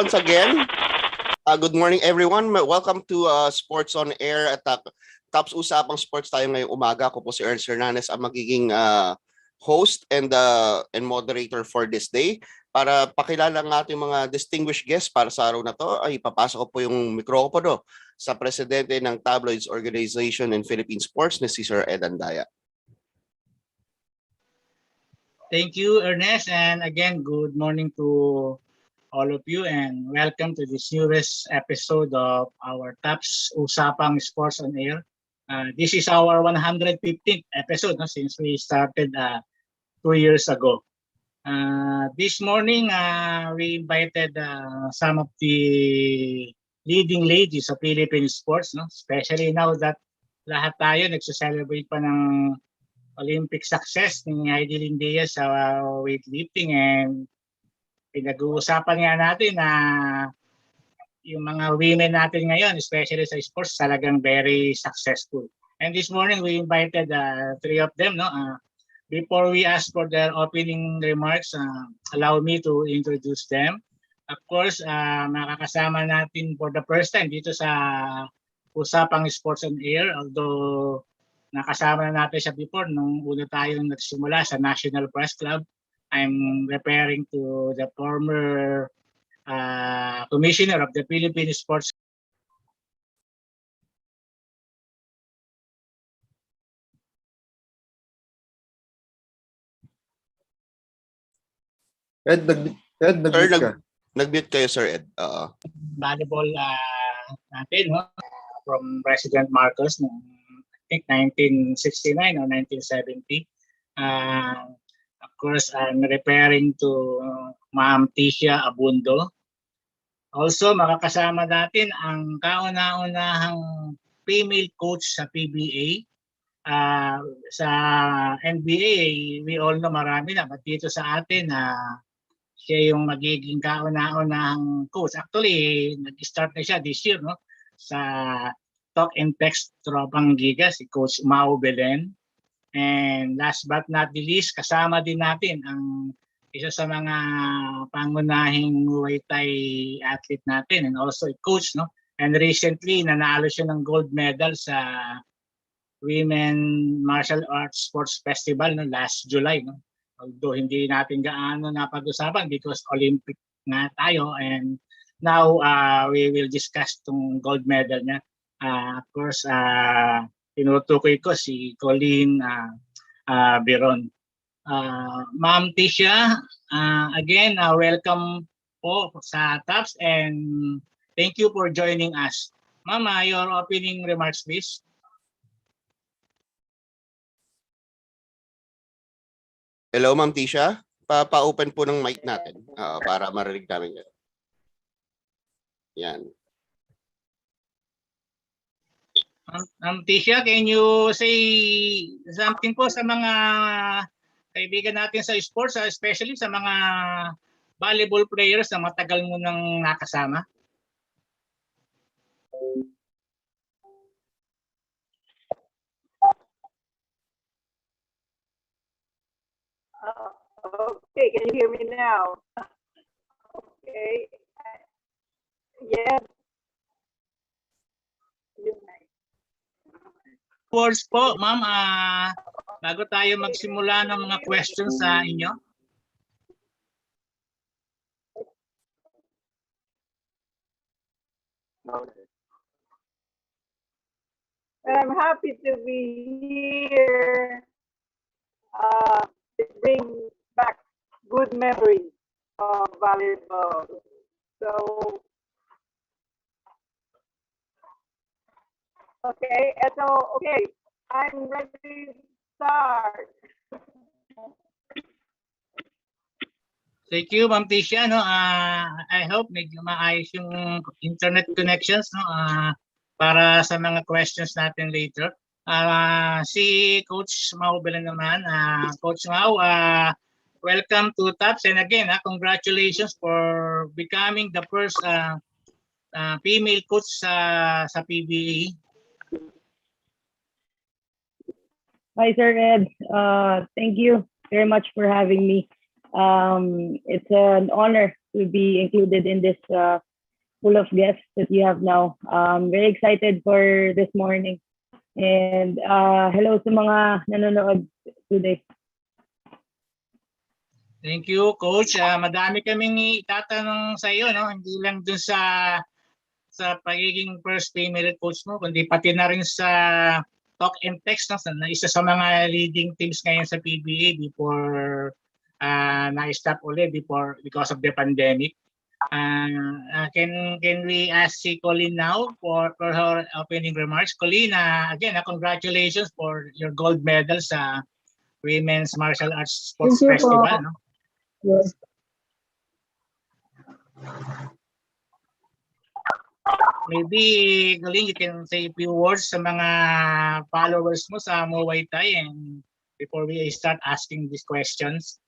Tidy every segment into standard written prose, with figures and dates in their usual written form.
once again. Good morning, everyone. Welcome to Sports on Air at Tops Usapang Sports tayo ngayong umaga. Ako po si Ernst Hernandez, ang magiging host and moderator for this day. Para pakilala ng ating mga distinguished guests para sa araw na to, ay papasok ko po yung mikropono sa presidente ng Tabloids Organization in Philippine Sports na si Sir Ed Andaya. Thank you, Ernest, and again, good morning to all of you, and welcome to this newest episode of our Tops Usapang Sports on Air. This is our 115th episode since we started 2 years ago. This morning, we invited some of the leading ladies of Philippine sports, especially now that lahat tayo nagse-celebrate pa ng Olympic success ni Heidi Lindia sa weightlifting, and pinag-uusapan nga natin na yung mga women natin ngayon, especially sa sports, talagang very successful. And this morning, we invited 3 of them. Before we ask for their opening remarks, allow me to introduce them. Of course, makakasama natin for the first time dito sa Usapang Sports on Air, although nakasama na natin siya before nung una tayong nagsimula sa National Press Club. I'm referring to the former commissioner of the Philippine Sports. Ed, nag-mute kayo, Sir Ed. Volleyball natin, from President Marcos noong I think 1969 or 1970. Of course, I'm referring to Ma'am Tisha Abundo. Also, makakasama natin ang kauna-unahang female coach sa PBA. Sa NBA, we all know marami na. But dito sa atin, siya yung magiging kauna-unahang coach. Actually, nag-start na siya this year, sa Talk and Text Tropang Giga, si Coach Belen. And last but not the least, kasama din natin ang isa sa mga pangunahing Muay Thai athlete natin and also a coach, And recently, nanalo siya ng gold medal sa Women Martial Arts Sports Festival last July, Although hindi natin gaano napag-usapan because Olympic nga tayo, and now we will discuss tong gold medal niya. Of course, tinutukoy ko si Coline Biron. Ma'am Tisha, again, welcome po sa TAPS, and thank you for joining us. Ma'am, your opening remarks, please. Hello, Ma'am Tisha. Pa-open po ng mic natin para marinig namin kayo. Yan. Tisha, can you say something po sa mga kaibigan natin sa sports, especially sa mga volleyball players na matagal mo nang nakasama? Okay, can you hear me now? Okay. Yes. Words po, ma'am, bago tayo magsimula ng mga questions sa inyo. I'm happy to be here. It brings back good memories of volleyball. So, okay, I'm ready to start. Thank you, Ma'am Tisha. I hope medyo maayos yung internet connections para sa mga questions natin later. Si Coach Belen naman. Coach Mau, welcome to TAPS. And again, congratulations for becoming the first female coach sa PBA. Hi, Sir Ed. Thank you very much for having me. It's an honor to be included in this full of guests that you have now. Very excited for this morning. And hello sa mga nanonood today. Thank you, Coach. Madami kaming itatanong sa iyo, no? Hindi lang dun sa pagiging first female coach mo, kundi pati na rin sa talk and text, no? Na isa sa mga leading teams ngayon sa PBA before na-stop ulit because of the pandemic. Can we ask si Coline now for her opening remarks? Coline, again, congratulations for your gold medal sa Women's Martial Arts Sports Festival. No? Yes. Maybe, Coline, you can say a few words sa mga followers mo sa Muay Thai and before we start asking these questions.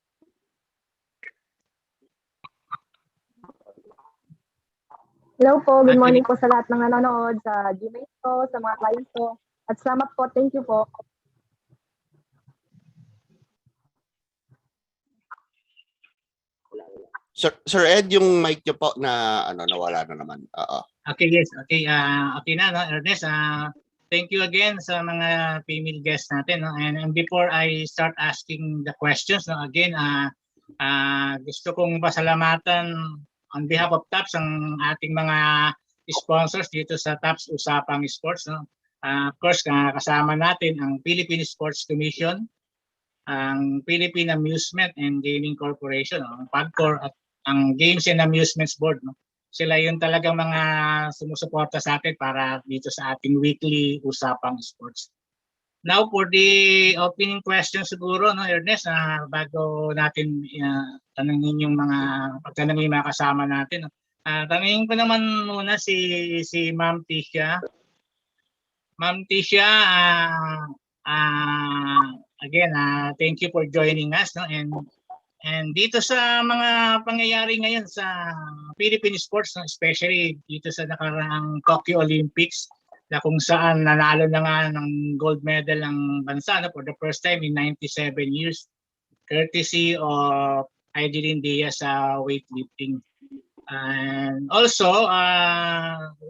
Hello po, good morning po sa lahat ng nanonood, sa Gmail ko, sa mga clients ko. At salamat po, thank you po. Sir Ed, yung mic niyo po na nawala na naman. Okay, yes. Okay, okay na, no? Ernest, thank you again sa mga female guests natin. No? And before I start asking the questions, no, again, gusto kong pasalamatan on behalf of TAPS ang ating mga sponsors dito sa TAPS Usapang Sports. No? Of course, kasama natin ang Philippine Sports Commission, ang Philippine Amusement and Gaming Corporation, no? ang PAGCOR at ang Games and Amusements Board. No? Sila yung talagang mga sumusuporta sa atin para dito sa ating weekly Usapang Sports. Now for the opening question siguro, no, Ernest, bago natin tanungin yung mga kasama natin. Tanungin ko naman muna si Ma'am Tisha. Ma'am Tisha, again, thank you for joining us, no, and dito sa mga pangyayari ngayon sa Philippine sports, no, especially dito sa nakaraang Tokyo Olympics, na kung saan nanalo na nga ng gold medal ang bansa, no, for the first time in 97 years, courtesy of Aidelin Diaz sa weightlifting. And also,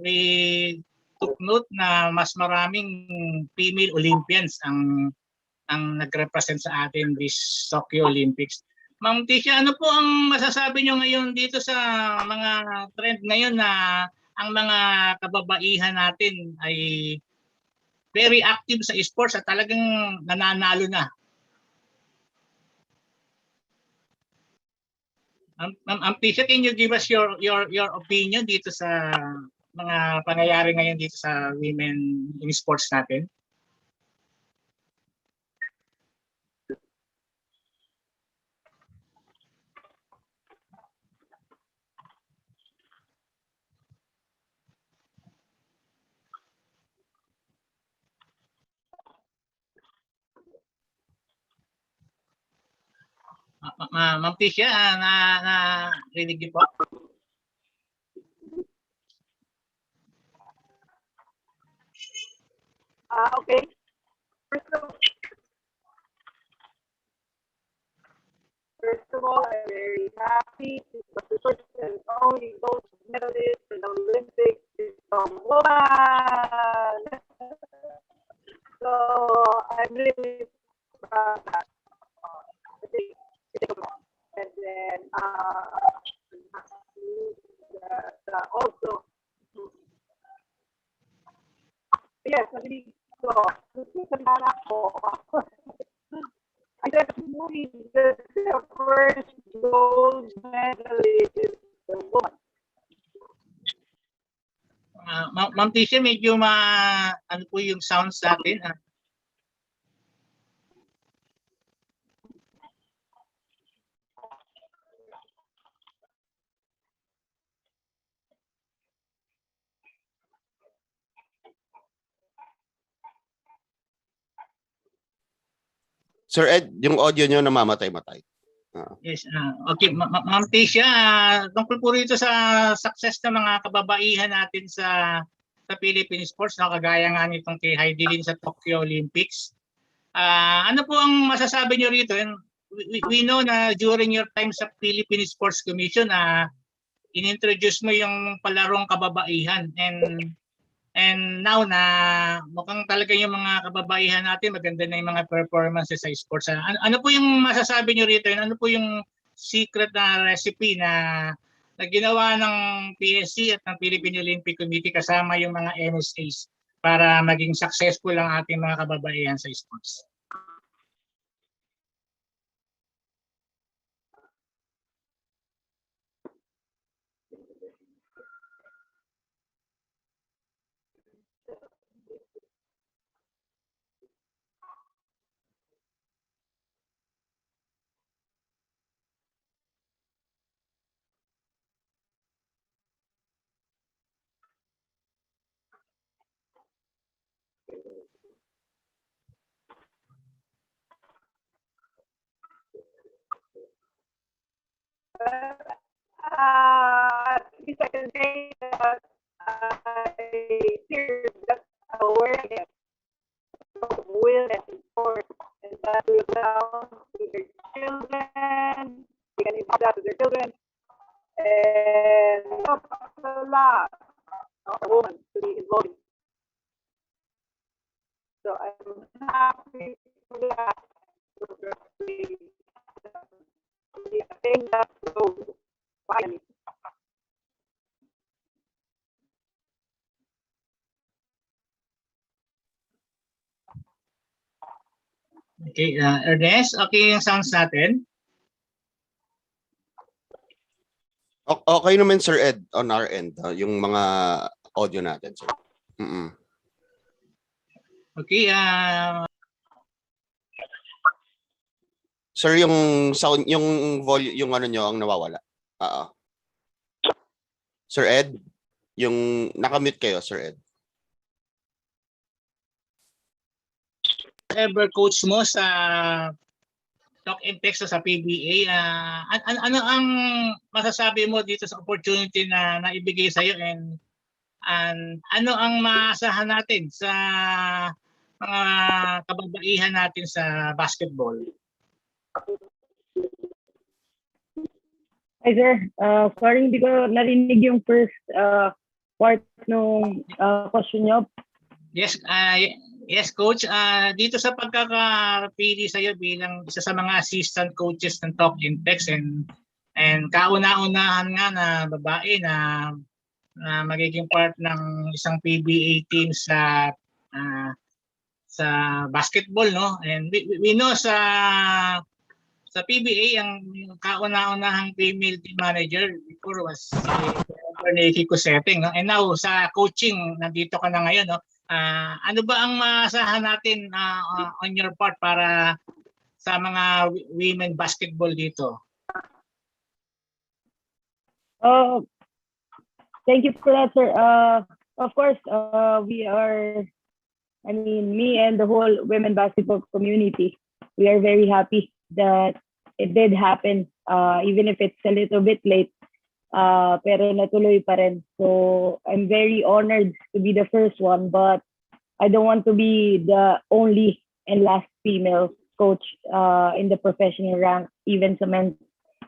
we took note na mas maraming female Olympians ang nag-represent sa atin this Tokyo Olympics. Ma'am Tisha, ano po ang masasabi nyo ngayon dito sa mga trend ngayon na ang mga kababaihan natin ay very active sa sports at talagang nananalo na? Ma'am Tisha, can you give us your opinion dito sa mga pangyayari ngayon dito sa women in sports natin? Ma'am Tisha, rinig niyo po? Okay. First of all, I'm very happy because the first and only gold medalist in the Olympics is a woman. So I'm really proud of that. I think and then also yes, I mean, so I said the first gold medalist is the woman. Ma'am Tisha, medyo ano po yung sounds natin? Sir Ed, yung audio nyo namamatay-matay. Yes, okay. Ma'am Tisha, tungkol po rito sa success ng mga kababaihan natin sa Philippine sports, no, kagaya nga nitong kay Aidelin sa Tokyo Olympics. Ano po ang masasabi nyo rito? And we know na during your time sa Philippine Sports Commission, inintroduce mo yung palarong kababaihan, and now na mukhang talaga yung mga kababaihan natin maganda na yung mga performances sa sports. Ano po yung masasabi niyo rito? Ano po yung secret na recipe na ginawa ng PSC at ng Philippine Olympic Committee kasama yung mga MSAs para maging successful ang ating mga kababaihan sa sports? At least I can say that I hear that awareness of women in sports, and that will down to their children. They can impart that to their children, and help a lot of women to be involved. So I'm happy for that. I think that's so finally. Okay, Ernest, okay yung sounds natin? Okay naman, Sir Ed, on our end, yung mga audio natin, sir. Okay, Sir, yung sound, yung volume, yung ano nyo ang nawawala. Sir Ed, yung nakamute kayo, Sir Ed. ever coach mo sa Talk and Text sa PBA, ano ang masasabi mo dito sa opportunity na naibigay sa iyo, and ano ang maasahan natin sa mga kababaihan natin sa basketball? Hi sir, sorry hindi ko narinig yung first part nung question nyo. Yes, coach. Dito sa pagkakapili sa iyo bilang isa sa mga assistant coaches ng Talk and Text, and kauna-unahan nga na babae na magiging part ng isang PBA team sa basketball, no? And we know sa PBA ang kauna-unahang female team manager before was si Cosette, no? And now sa coaching nandito ka na ngayon, no? Ano ba ang maasahan natin on your part para sa mga women basketball dito? Thank you for that, sir. Of course, me and the whole women basketball community, we are very happy that it did happen, even if it's a little bit late, pero natuloy pa rin. So I'm very honored to be the first one, but I don't want to be the only and last female coach in the professional rank, even sa men's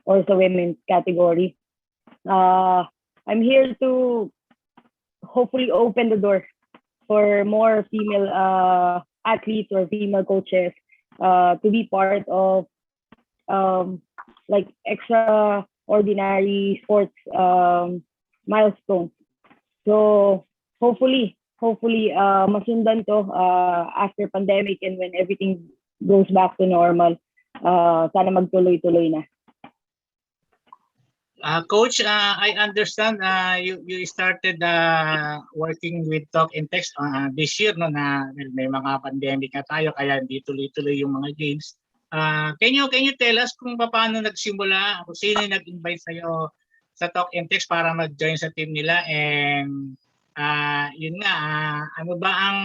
or sa women's category. I'm here to hopefully open the door for more female athletes or female coaches to be part of like extraordinary sports milestones. So hopefully masundan to after pandemic, and when everything goes back to normal, sana magtuloy-tuloy na. Coach, I understand you started working with Talk and Text this year, no, na may mga pandemic na tayo kaya hindi tuloy-tuloy yung mga games. Can you tell us kung paano nagsimula, kung sino yung nag-invite sa iyo sa Talk and Text para mag-join sa team nila, and yun nga, ano ba ang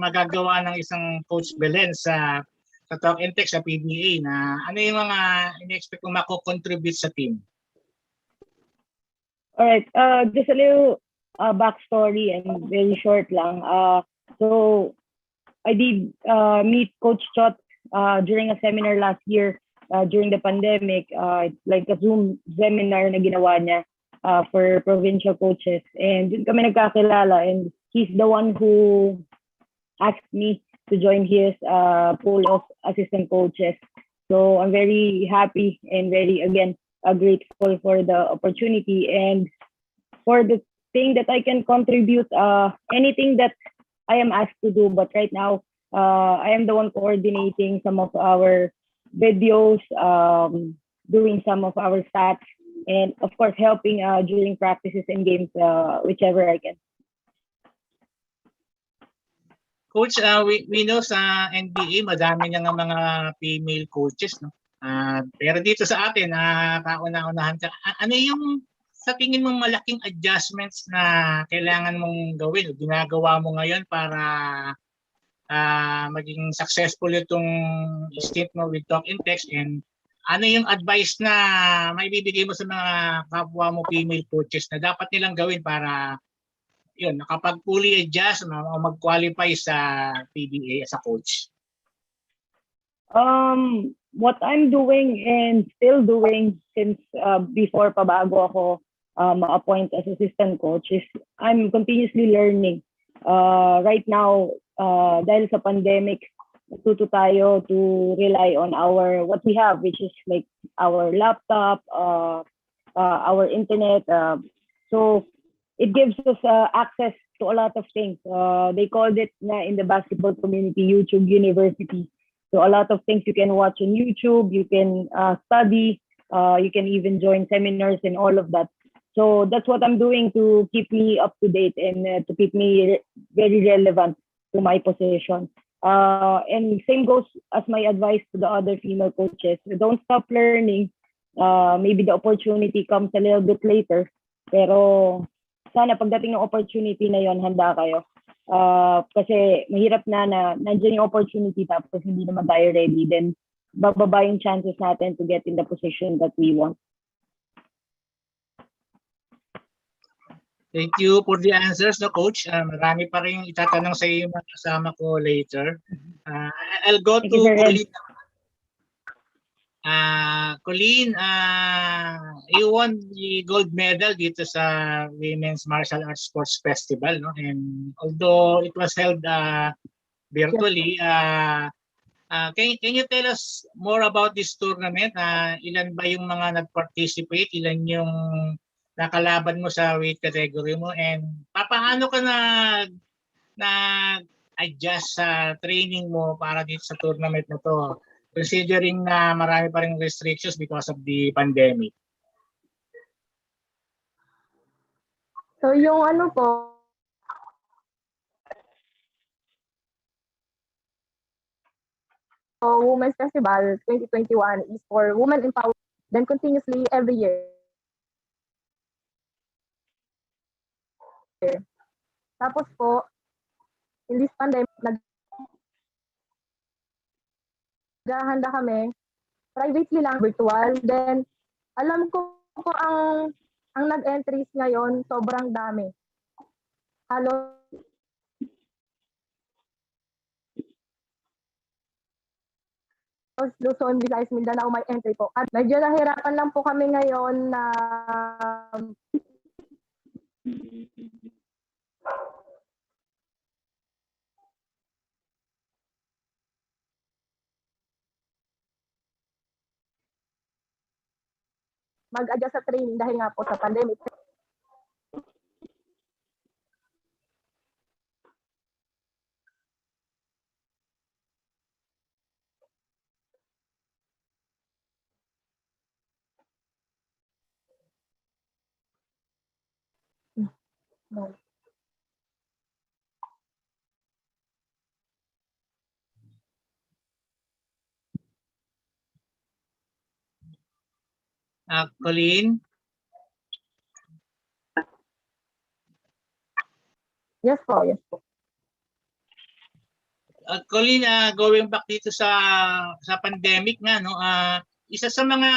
magagawa ng isang Coach Belen sa Talk and Text sa PBA, na ano yung mga in-expect kong mako-contribute sa team? Alright, just a little backstory and very short lang. So I did meet Coach Chot during a seminar last year during the pandemic, like a Zoom seminar na ginawa niya. for provincial coaches. And dun kami nagkakilala, and he's the one who asked me to join his pool of assistant coaches. So I'm very happy and very, again, grateful for the opportunity and for the thing that I can contribute, anything that I am asked to do. But right now, I am the one coordinating some of our videos, doing some of our stats, and of course, helping during practices and games, whichever I can. Coach, we know sa NBA, madami nga mga female coaches, no? Pero dito sa atin, kauna-unahan ka, ano yung sa tingin mong malaking adjustments na kailangan mong gawin o ginagawa mo ngayon para maging successful itong stint mo with Talk and Text, and ano yung advice na maibibigay mo sa mga kapwa mo female coaches na dapat nilang gawin para yun, nakapag fully adjust o mag-qualify sa PBA as a coach? What I'm doing and still doing since before pa bago ako ma-appoint as assistant coach is I'm continuously learning. Right now, dahil sa pandemic, natuto tayo to rely on what we have, which is like our laptop, our internet. So it gives us access to a lot of things. They called it in the basketball community YouTube University. So a lot of things you can watch on YouTube, you can study, you can even join seminars and all of that. So that's what I'm doing to keep me up to date and to keep me very relevant to my position. And same goes as my advice to the other female coaches. Don't stop learning. Maybe the opportunity comes a little bit later. Pero sana pagdating ng opportunity na yon, handa kayo. Kasi mahirap na nandiyan yung opportunity tapos hindi naman tayo ready, then bababa yung chances natin to get in the position that we want. Thank you for the answers, no, Coach. Marami pa rin itatanong sa iyo mga kasama ko later. I'll go to Coline. Coline, you won the gold medal dito sa Women's Martial Arts Sports Festival, no? And although it was held virtually, can you tell us more about this tournament? Ilan ba yung mga nag-participate? Ilan yung nakalaban mo sa weight category mo? And paano ka nag-adjust sa training mo para dito sa tournament na to, considering na marami pa ring restrictions because of the pandemic? So yung ano po, Women's Festival 2021 is for women empowerment, then continuously every year. Tapos po, in this pandemic, naghahanda kami, privately lang, virtual. Then, alam ko po ang nag-entries ngayon, sobrang dami. Halos Luzon, Visayas, Mindanao may entry po. At medyo nahirapan lang po kami ngayon na mag-adjust sa training dahil nga po sa pandemic. Coline? Yes po, yes po. Coline, going back dito sa pandemic nga, no, isa sa mga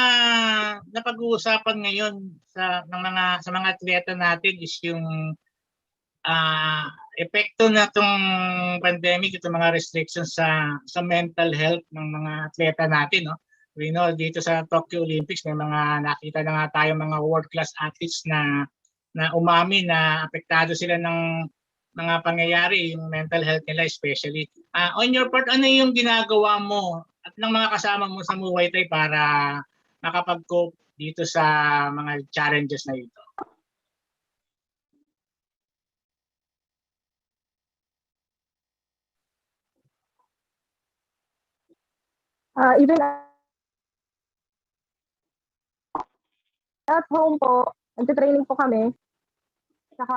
napag-uusapan ngayon sa mga atleta natin is yung epekto na tong pandemic, itong mga restrictions sa mental health ng mga atleta natin, no. we know dito sa Tokyo Olympics may mga nakita na nga tayo mga world-class athletes na umami na apektado sila ng mga pangyayari, yung mental health nila especially. On your part, ano yung ginagawa mo at ng mga kasama mo sa Muay Thai para makapag-cope dito sa mga challenges na ito? Even at home po, nagtitraining po kami. Saka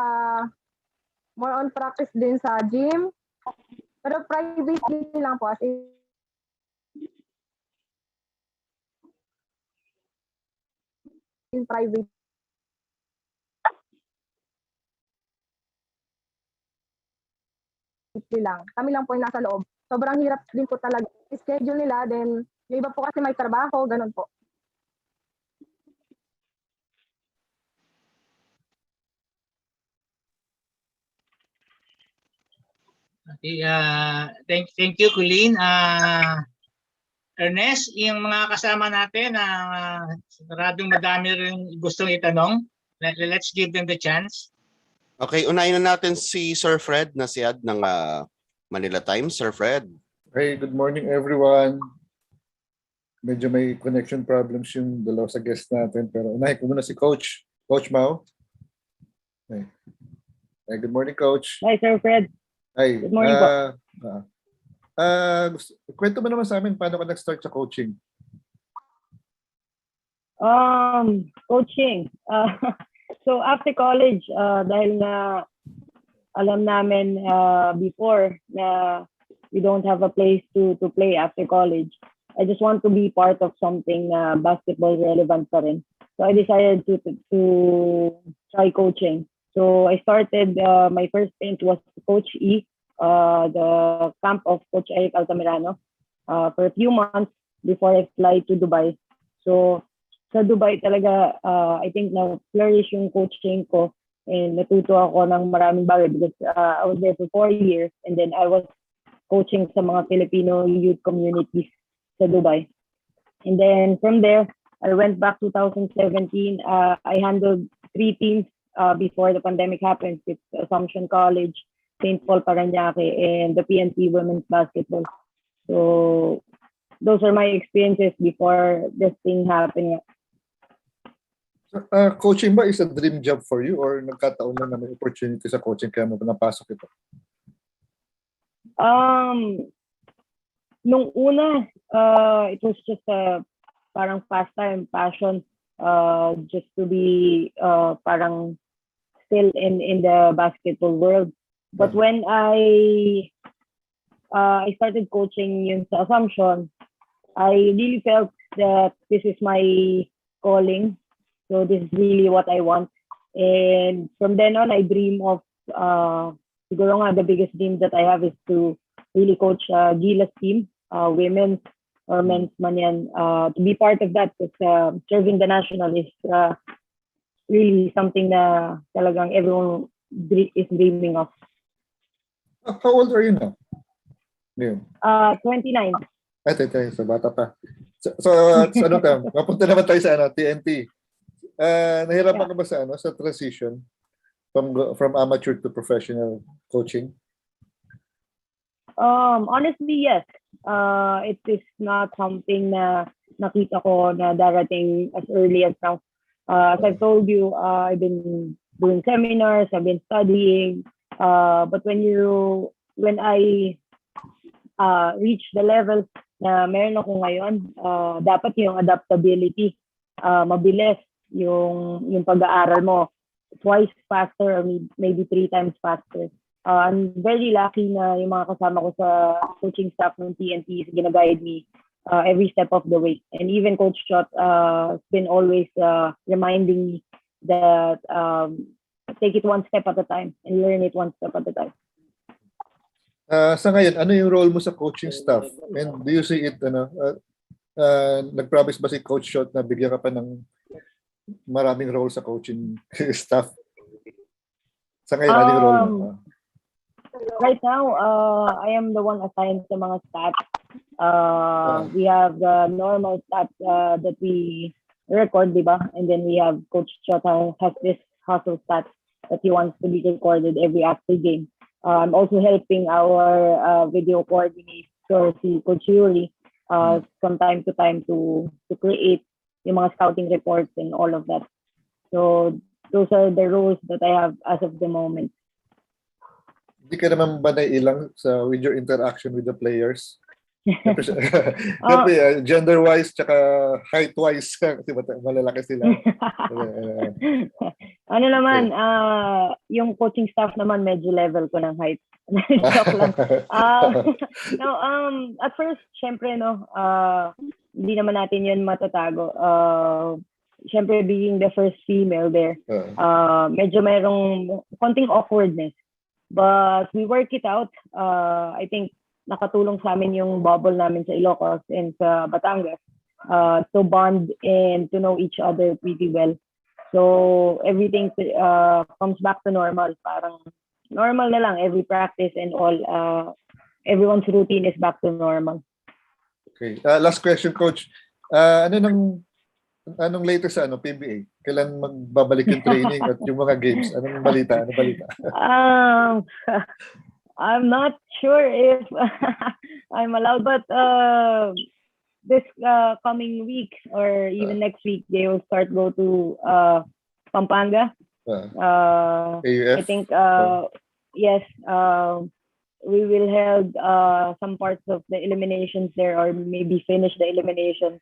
more on practice din sa gym. Pero privately lang po, as in private. Lang. Kami lang po yung nasa loob. Sobrang hirap din po talaga. Schedule nila, then yung iba po kasi may trabaho, ganun po. Okay, thank you, Coline. Ernest, yung mga kasama natin, siguradong madami rin gustong itanong. Let's give them the chance. Okay, unahin na natin si Sir Fred na siyad ng Manila Times. Sir Fred. Hey, good morning everyone. Medyo may connection problems yung dalawa sa guest natin, pero unahin ko muna si Coach Mau. Hey. Hey, good morning, Coach. Hi, Sir Fred. Hi. Good morning po. Kwento mo naman sa amin paano ka nag-start sa coaching? Coaching. So after college, dahil na alam namin before na we don't have a place to play after college, I just want to be part of something basketball relevant pa rin. So I decided to try coaching. So I started, my first stint was Coach E, the camp of Coach Eric Altamirano, for a few months before I fly to Dubai. So sa Dubai talaga, I think na-flourish yung coaching ko and natuto ako ng maraming bagay because I was there for 4 years and then I was coaching sa mga Filipino youth communities sa Dubai. And then from there, I went back 2017. I handled 3 teams before the pandemic happened. It's Assumption College, St. Paul Parañaque, and the PNP Women's Basketball. So those are my experiences before this thing happened. Coaching ba is a dream job for you or nagkataon lang na may opportunity sa coaching kaya mo napasok ito? Nung una, it was just a parang pastime, passion, just to be parang still in the basketball world. But when I started coaching yun sa Assumption, I really felt that this is my calling. So this is really what I want. And from then on, I dream of, siguro nga the biggest dream that I have is to really coach Gilas team, women's or men's man yan, to be part of that because serving the national is really something na talagang everyone is dreaming of. How old are you now? 29. Ay, so bata pa. So ano ka? Mapunta naman tayo sa TNT. Nahirapan ka ba sa transition from amateur to professional coaching? Honestly, yes. It is not something na nakita ko na darating as early as now. As I've told you, I've been doing seminars, I've been studying, but when I reach the level na meron ako ngayon, dapat yung adaptability, mabilis yung pag-aaral mo, twice faster or maybe 3 times faster. I'm very lucky na yung mga kasama ko sa coaching staff ng TNT is gina-guide me every step of the way. And even Coach Chot has been always reminding me that take it one step at a time and learn it one step at a time. Sa ngayon, ano yung role mo sa coaching staff? And do you see it, nag-promise ba si Coach Chot na bigyan ka pa ng maraming role sa coaching staff? Sa ngayon, anong role mo? Right now, I am the one assigned sa mga stats We have the normal stats that we record, diba? And then we have Coach Chota has this hustle stats that he wants to be recorded every after game. I'm also helping our video coordinator, si Coach Yuri, from time to time to create yung mga scouting reports and all of that. So those are the roles that I have as of the moment. Hindi ka naman ba naiilang with your interaction with the players? Gender-wise tsaka height-wise kasi malalaki sila. Ano naman, yung coaching staff naman medyo level ko ng height. Joke lang. At first, syempre, hindi naman natin yun matatago. Syempre, being the first female there, medyo mayroong konting awkwardness. But we work it out. I think nakatulong sa amin yung bubble namin sa Ilocos and sa Batangas to bond and to know each other pretty well. So everything comes back to normal. Parang normal na lang every practice and all. Everyone's routine is back to normal. Okay. Last question, Coach. Anong latest sa PBA? Kailan magbabalik yung training at yung mga games? Anong balita? Ano balita? I'm not sure if I'm allowed, but this coming week or even next week, they will go to Pampanga. AUF? I think, yes, we will hold some parts of the eliminations there or maybe finish the elimination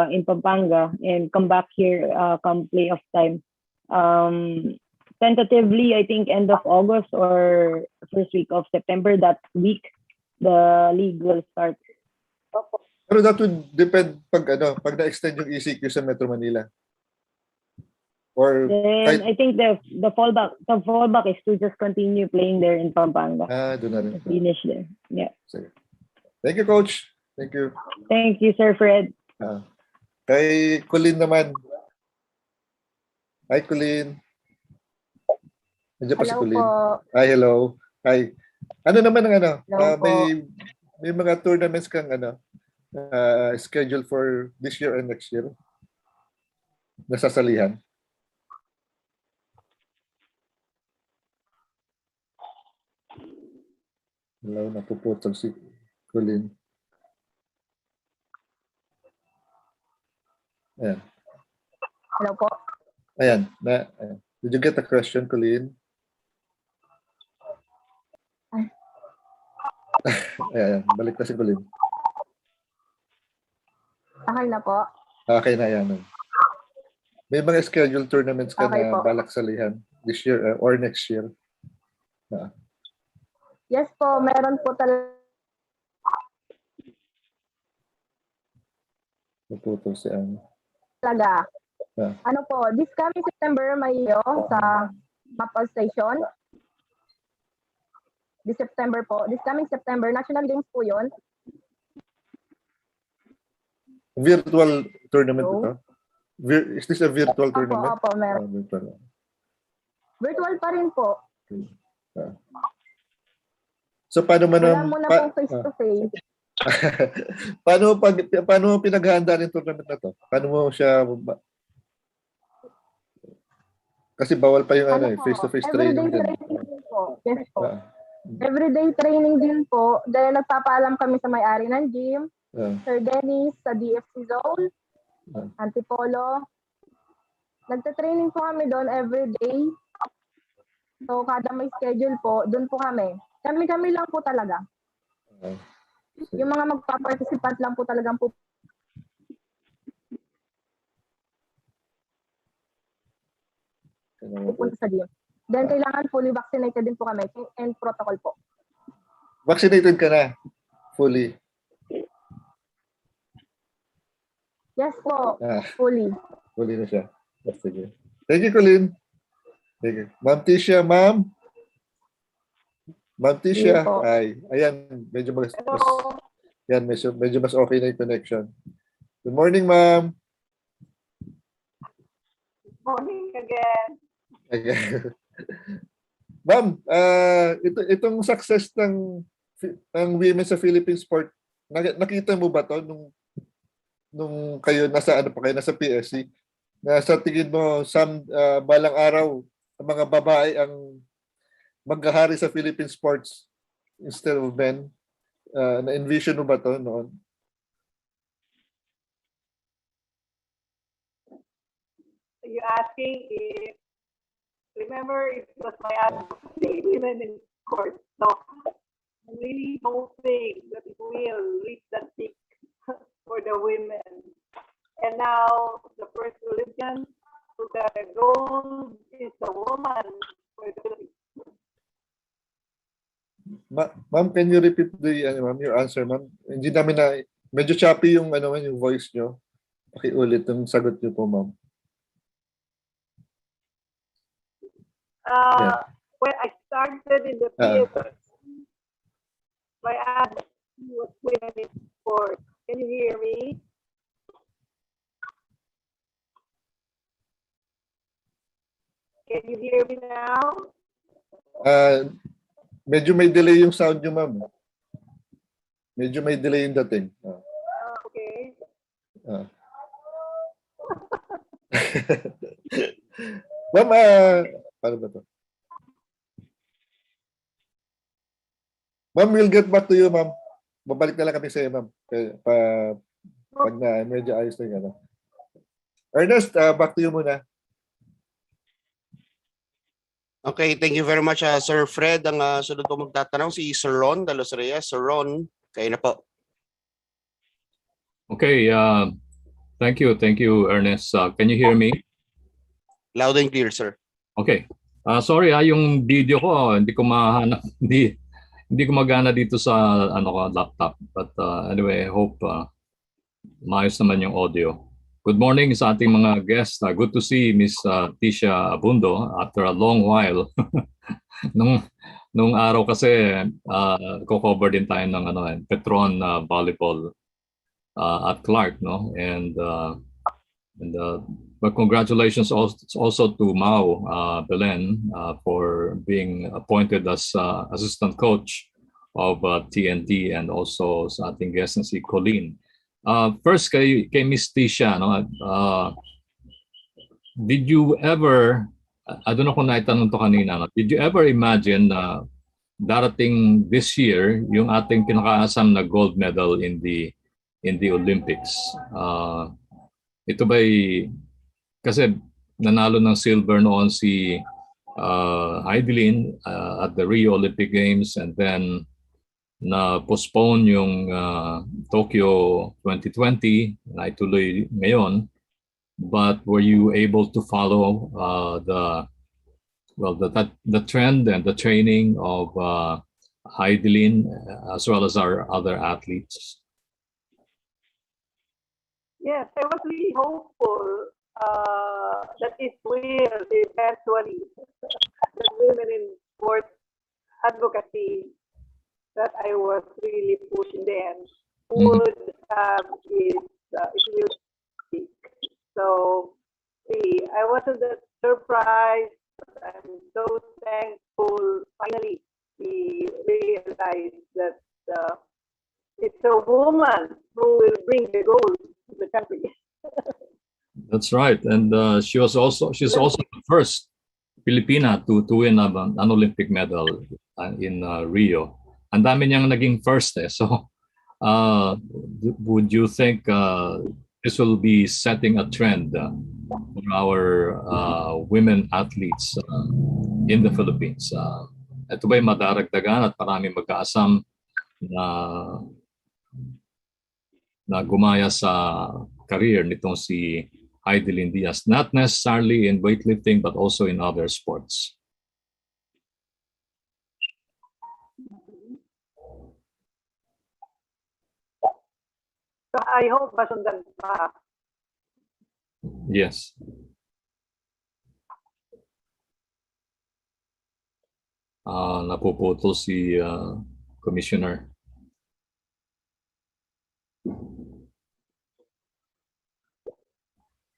in Pampanga and come back here come playoff time. Tentatively, I think end of August or first week of September, that week, the league will start. Pero that would depend pag na-extend yung ECQ sa Metro Manila. Or then I think the fallback is to just continue playing there in Pampanga. Doon na rin. Finish there. Yeah. Sige. Thank you, Coach. Thank you. Thank you, Sir Fred. Kay Coline naman. Hi, Coline. Nandiyan pa si Coline. Hi, hello. Hi. Ano naman ang may mga tournaments kang schedule for this year and next year? Nasasalihan? Hello, napuputol si Coline. Ayan. Hello po. Ayan. Did you get the question, Coline? Ayan, balik na si Coline. Okay na po. Okay na yan. May mga scheduled tournaments ka Okay na po. balak salihan this year or next year? Yes po, meron po talaga. Naputol si Ano. Ano po, this coming September may sa Mapal Station. This coming September, National Games po yun. Virtual tournament ito? Is this a virtual tournament? Opo, meron. Virtual pa rin po. So paano man Wala muna pong face-to-face. paano mo pinaghahandaan yung tournament na to? Paano mo siya kasi bawal pa yung face-to-face training din. Yes po. Everyday training din po. Dahil nagpapaalam kami sa may-ari ng gym, Sir Dennis, sa DFC Zone, Antipolo. Nagta-training po kami doon everyday. So, kada may schedule po, doon po kami. Kami lang po talaga. Yung mga magpa-participant lang po talagang po. Pupunta sa gym. Then, kailangan fully vaccinated din po kami and protocol po. Vaccinated ka na? Fully? Yes po. Fully. Fully na siya. Sige. Thank you, Coline. Thank you. Ma'am Tisha, ma'am. Ma'am Tisha. Ay, ayan, medyo mas okay na yung connection. Good morning, ma'am. Good morning again. Ma'am, itong success ng women sa Philippine sport, nakita mo ba to nung kayo nasa ano pa kayo nasa PSC na sa tingin mo balang araw ang mga babae ang maghahari sa Philippine sports instead of men? Na-envision mo ba to noon? You asking if, remember, it was my advocacy women in sports. So I'm really hoping that it will reach that peak for the women. And now the first Olympian who got a gold is a woman for the Philippines. Ma'am, can you repeat your answer, ma'am? Hindi namin medyo choppy yung yung voice nyo. Pakiulit yung sagot nyo po, ma'am. When I started in the theater, my advocacy was women in sports. Can you hear me? Can you hear me now? Medyo may delay yung sound nyo, ma'am. Medyo may delay yung dating. Okay. Ma'am, paano ba to? Ma'am, we'll get back to you, ma'am. Babalik na lang kami sa iyo, ma'am. Pag na medyo ayos na yung Ernest, back to you muna. Okay, thank you very much, Sir Fred. Ang sunod po magtatanong si Sir Ron de los Reyes. Sir Ron, kayo na po. Okay, thank you, Ernest. Can you hear me? Loud and clear, sir. Okay. Sorry, yung video ko hindi ko mahanap, hindi ko magana dito sa laptop. But anyway, I hope maayos naman yung audio. Good morning sa ating mga guests. Good to see Miss Tisha Abundo after a long while. nung araw kasi ko-cover din tayo ng Petron volleyball at Clark, no? But congratulations also to Mau Belen for being appointed as assistant coach of TNT, and also sa ating guest na si Coline. First kay Miss Tisha, no? Did you ever, I don't know kung naitanong to kanina, no? Did you ever imagine na darating this year yung ating kinakaasam na gold medal in the Olympics? Ito ba'y, kasi nanalo ng silver noon si Heidelin at the Rio Olympic Games, and then na-postpone yung Tokyo 2020, na ituloy ngayon. But were you able to follow the trend and the training of Heidelin as well as our other athletes? Yes, I was really hopeful that it will eventually, the women in sports advocacy that I was really pushing them would have it will speak. So really, I wasn't that surprised, but I'm so thankful. Finally, we realized that it's a woman who will bring the gold to the country. That's right, and she's also the first Filipina to win an Olympic medal in Rio. Ang dami niyang naging first So would you think this will be setting a trend for our women athletes in the Philippines? Ito ba'y madaragdagan at maraming magkaasam na gumaya sa career nitong si Heidelin Diaz, not necessarily in weightlifting but also in other sports? So I hope masundan pa. Yes. Napuputol si Commissioner.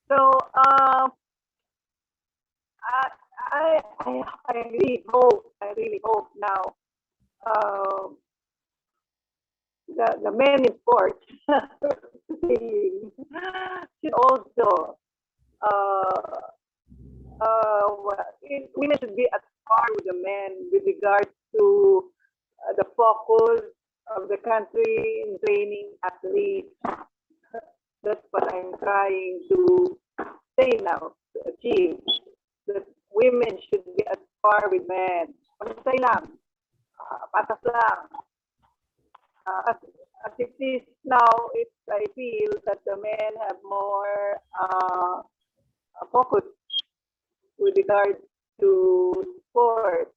So I really hope now the men in sports should also women should be at par with the men with regards to the focus of the country in training athletes. That's what I'm trying to say now, to achieve. That women should be at par with men. Pantay lang. Patas lang. As it is now, I feel that the men have more focus with regard to sport.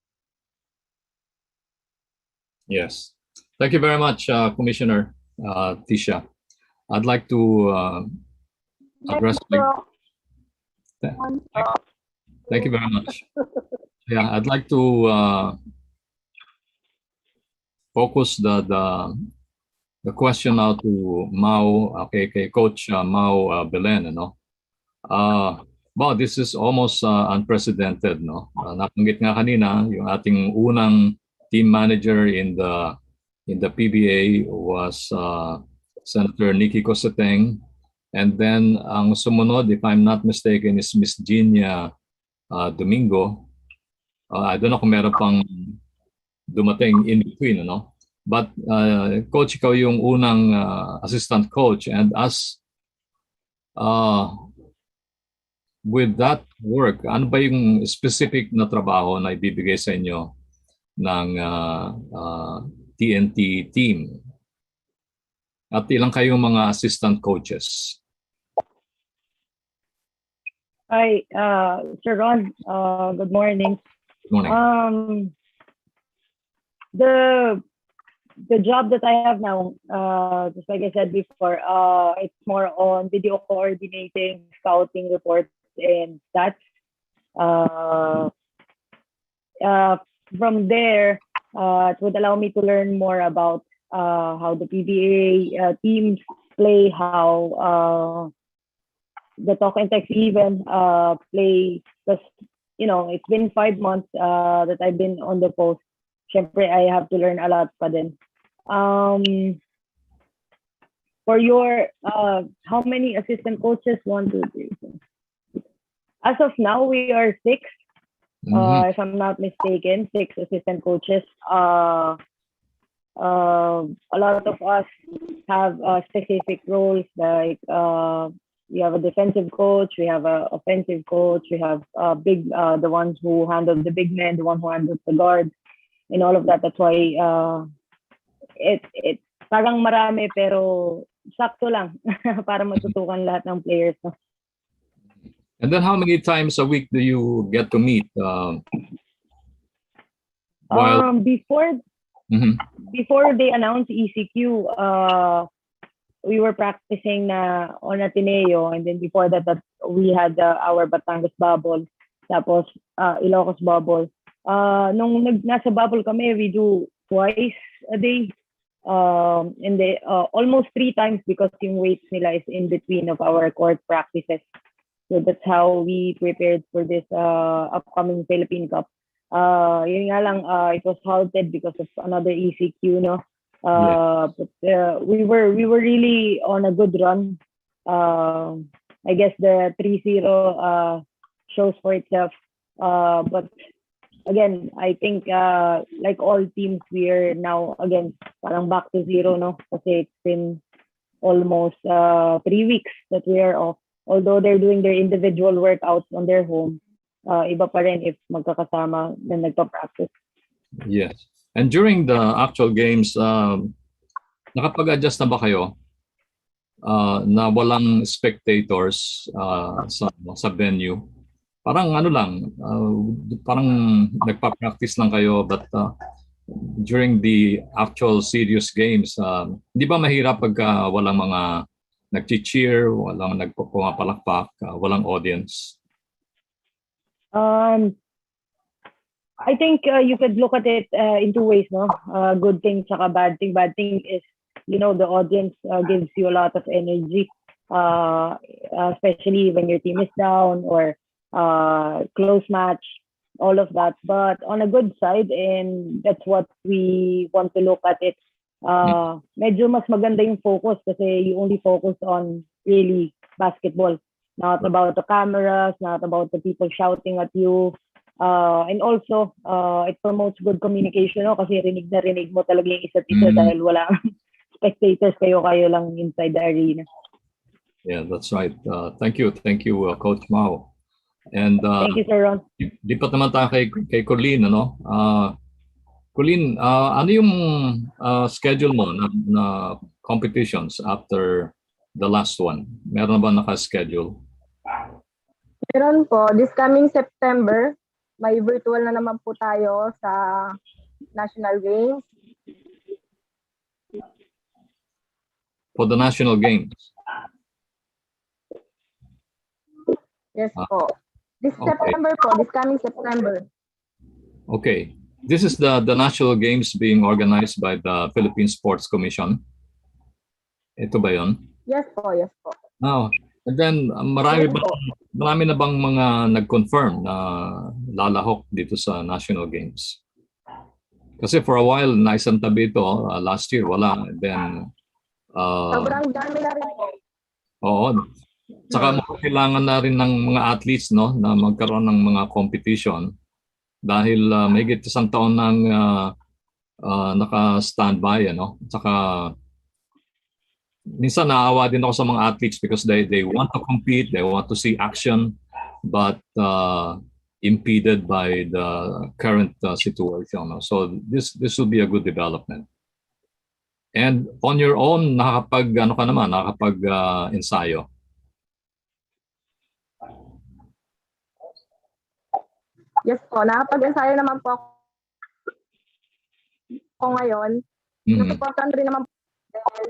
Yes. Thank you very much, Commissioner Tisha. I'd like to address. Thank you very much. Yeah, I'd like to focus the question now to Mau, kay Coach Mau Belen, no? Wow, this is almost unprecedented, no? Nabanggit nga kanina, yung ating unang team manager in the PBA was Senator Nikki Cosseteng, and then ang sumunod, if I'm not mistaken, is Miss Gina Domingo. I don't know kung meron pang dumating in between, no? But Coach, ikaw yung unang assistant coach, and as with that work, ano ba yung specific na trabaho na ibibigay sa inyo ng TNT team? At ilang kayong mga assistant coaches? Hi, Sir Ron. Good morning. Good morning. The job that I have now, just like I said before, it's more on video coordinating, scouting reports, and stats. From there, it would allow me to learn more about how the PBA teams play, how the Talk and Text even play. Because, you know, it's been 5 months that I've been on the post. Syempre, I have to learn a lot pa din. For your, how many assistant coaches? 1, 2, 3, 4. As of now, we are 6. If I'm not mistaken, 6 assistant coaches. A lot of us have specific roles, like we have a defensive coach, we have an offensive coach, we have the ones who handle the big men, the one who handles the guards, and all of that. That's why it parang marami pero sakto lang para matutukan lahat ng players. And then how many times a week do you get to meet? Before they announced ECQ, we were practicing on Ateneo, and then before that we had our Batangas bubble, tapos Ilocos bubble. Nung nasa bubble kami, we do twice a day, and they almost 3 times because yung weights nila is in between of our court practices. So that's how we prepared for this upcoming Philippine Cup. Yun nga lang, it was halted because of another ECQ, no? But we were really on a good run. I guess the 3-0 shows for itself. But again, I think like all teams, we are now again parang back to zero, no? Kasi it's been almost 3 weeks that we are off. Although they're doing their individual workouts on their home, iba pa rin if magkakasama na nagpa-practice. Yes. And during the actual games, nakapag-adjust na ba kayo na walang spectators sa venue? Parang ano lang, parang nagpa-practice lang kayo, but during the actual serious games, di ba mahirap pagka walang mga nag-cheer, walang nagpapalakpak, walang audience? I think you could look at it in 2 ways, no? Good thing saka bad thing. Bad thing is, you know, the audience gives you a lot of energy, especially when your team is down or close match, all of that. But on a good side, and that's what we want to look at it, medyo mas maganda yung focus kasi you only focus on really basketball. Not about the cameras, not about the people shouting at you. And also, it promotes good communication, no? Kasi rinig na rinig mo talaga yung isa't isa dahil wala spectators, kayo lang inside the arena. Yeah, that's right. Thank you, Coach Mao. And thank you, Sir Ron. Lipat naman tayo kay Coline, ano? Coline, ano yung schedule mo na competitions after the last one? Meron ba naka-schedule? Meron po. This coming September, may virtual na naman po tayo sa National Games. For the National Games? Yes po. This September po, this coming September. Okay. This is the National Games being organized by the Philippine Sports Commission. Ito ba yun? Yes po, yes po. Oh, and then marami na bang mga nag-confirm na lalahok dito sa National Games? Kasi for a while, naisantabi ito, last year, wala. And then, sobrang dami na rin po. Oo. Saka kailangan na rin ng mga athletes, no, na magkaroon ng mga competition dahil may higit isang taon nang naka-standby, ano. Saka minsan naawa din ako sa mga athletes because they want to compete, they want to see action, but impeded by the current situation. No? So this will be a good development. And on your own, nakakapag ensayo. Yes po, nakapag-ensayo naman po ako ngayon. Nasuportan rin naman po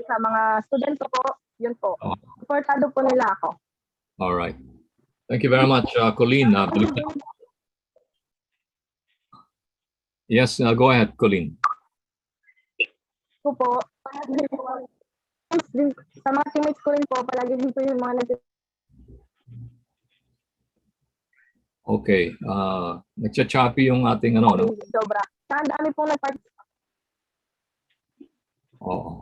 sa mga student ko po, yun po. Supportado po nila ako. All right. Thank you very much, Coline. Yes, go ahead, Coline. Ko po, sa mga teammates ko rin po, palagi din po yung mga Okay. Nagcha-choppy yung ating ano, no? Sobra. Ang dami pong nag-participate. Oo.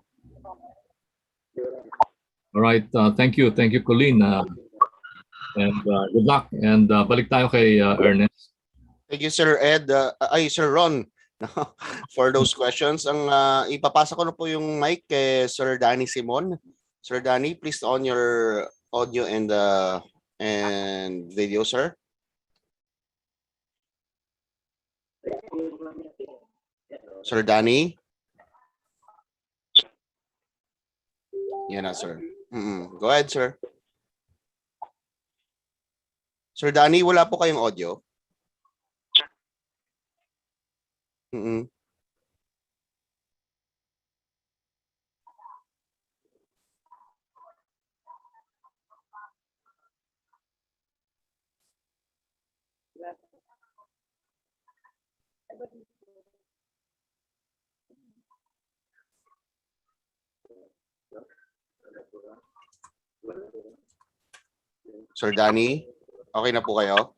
All right. Thank you, Coline. And good luck. And balik tayo kay Ernest. Thank you, Sir Ed. Sir Ron, for those questions. Ang ipapasa ko na po yung mic kay Sir Danny Simon. Sir Danny, please on your audio and video, sir. Sir Danny? Yan na, sir. Go ahead, sir. Sir Danny, wala po kayong audio? Sir Danny, okay na po kayo?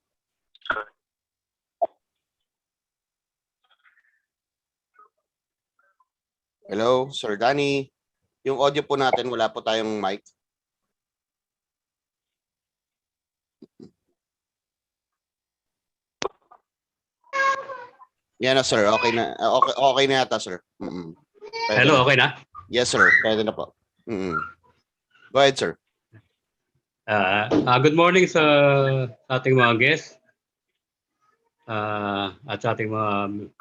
Hello, Sir Danny. Yung audio po natin, wala po tayong mic. Yan na, sir. Okay na. Okay na yata, sir. Hello, okay na? Yes, sir. Pwede na po. Go ahead, sir. Good morning sa ating mga guests at sa ating mga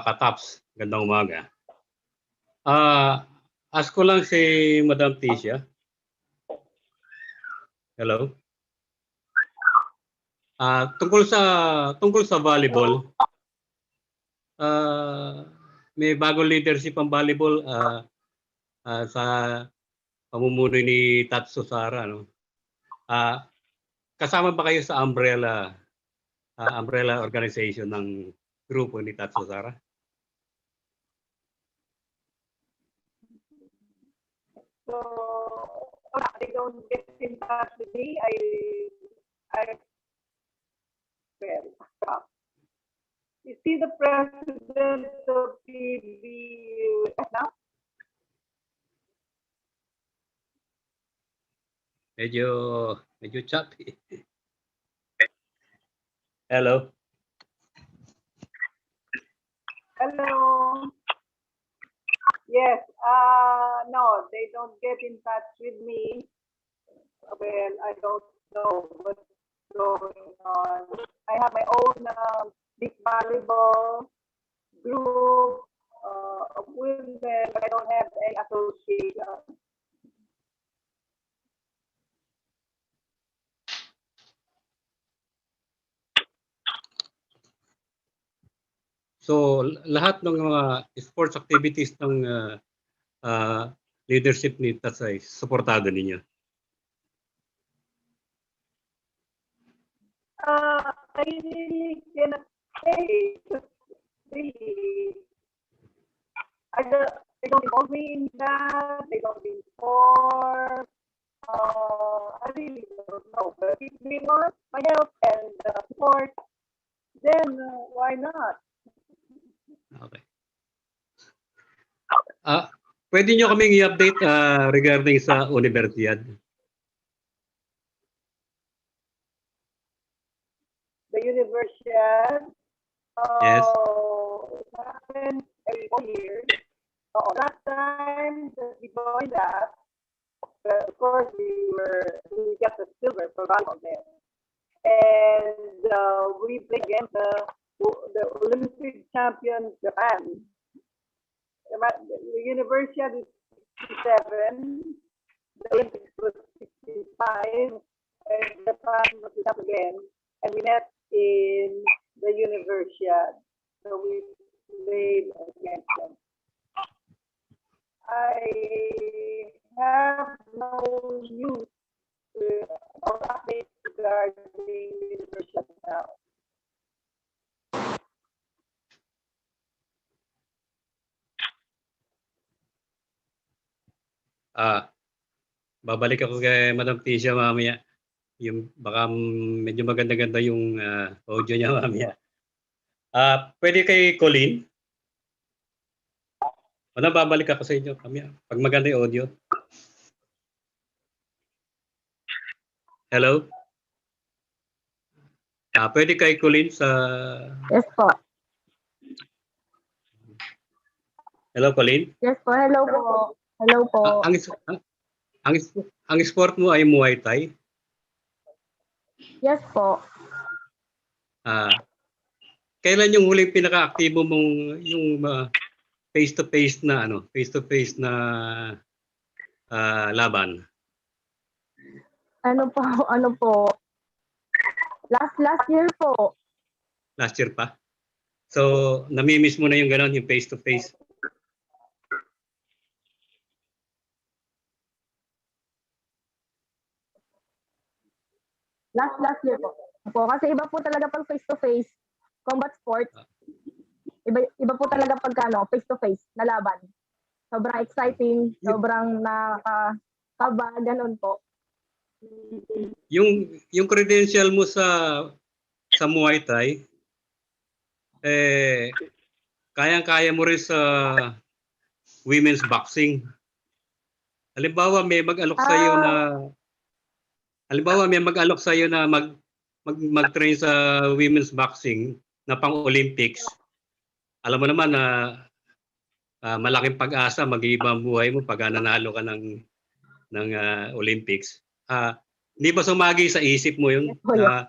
kataps. Gandang umaga. Ask ko lang si Madam Tisha. Hello? Tungkol sa volleyball, may bagong leadership ang volleyball sa pamumuno ni Tatsu Sara, no? Kasama ba kayo sa umbrella organization ng grupo ni Tatsu Sara? So, I don't get in touch with me. Is he the president of PBUS now? Medyo choppy. Hello. Hello. Yes. No, they don't get in touch with me. Well, I don't know what's going on. I have my own big volleyball group of women, but I don't have any association. So lahat ng mga sports activities ng leadership ni Tatsay, suportado ninyo? I really cannot say. Really, they don't involve me in that. They don't inform. I really don't know. But if they want my help and support, then why not? Okay. Pwede nyo kaming i-update regarding sa Universidad? The Universidad. Yes. It happens every 4 years. Last time that we joined that, of course we got the silver for volleyball there, and we played against the Olympic champion Japan. The University is 67, the Olympics was 65, and Japan was up again, and we met in the University, so we played against them. I have no news or updates regarding University now. Babalik ako kay Madam Tisha mamaya. Yung baka medyo maganda-ganda yung audio niya mamaya. Pwede kay Coline? Madam, babalik ako sa inyo mamaya. Pag maganda yung audio. Hello? Pwede kay Coline sa... Yes po. Hello, Coline? Yes po. Hello po. Hello po. Ang sport mo ay Muay Thai? Yes po. Kailan yung huling pinaka-aktibo mong yung face-to-face na laban? Ano po? Last year po. Last year pa? So, namimiss mo na yung gano'n, yung face-to-face? Last year po. Kasi iba po talaga pag face-to-face, combat sports. Iba po talaga pag face-to-face na laban. Sobrang exciting, sobrang nakakaba, ganun po. Yung credential mo sa Muay Thai, kayang-kaya mo rin sa women's boxing. Halimbawa, may mag-alok sa iyo na mag-train sa women's boxing na pang-Olympics. Alam mo naman na malaking pag-asa mag-iiba ang buhay mo pag nanalo ka ng Olympics. Hindi ba sumagi sa isip mo yun na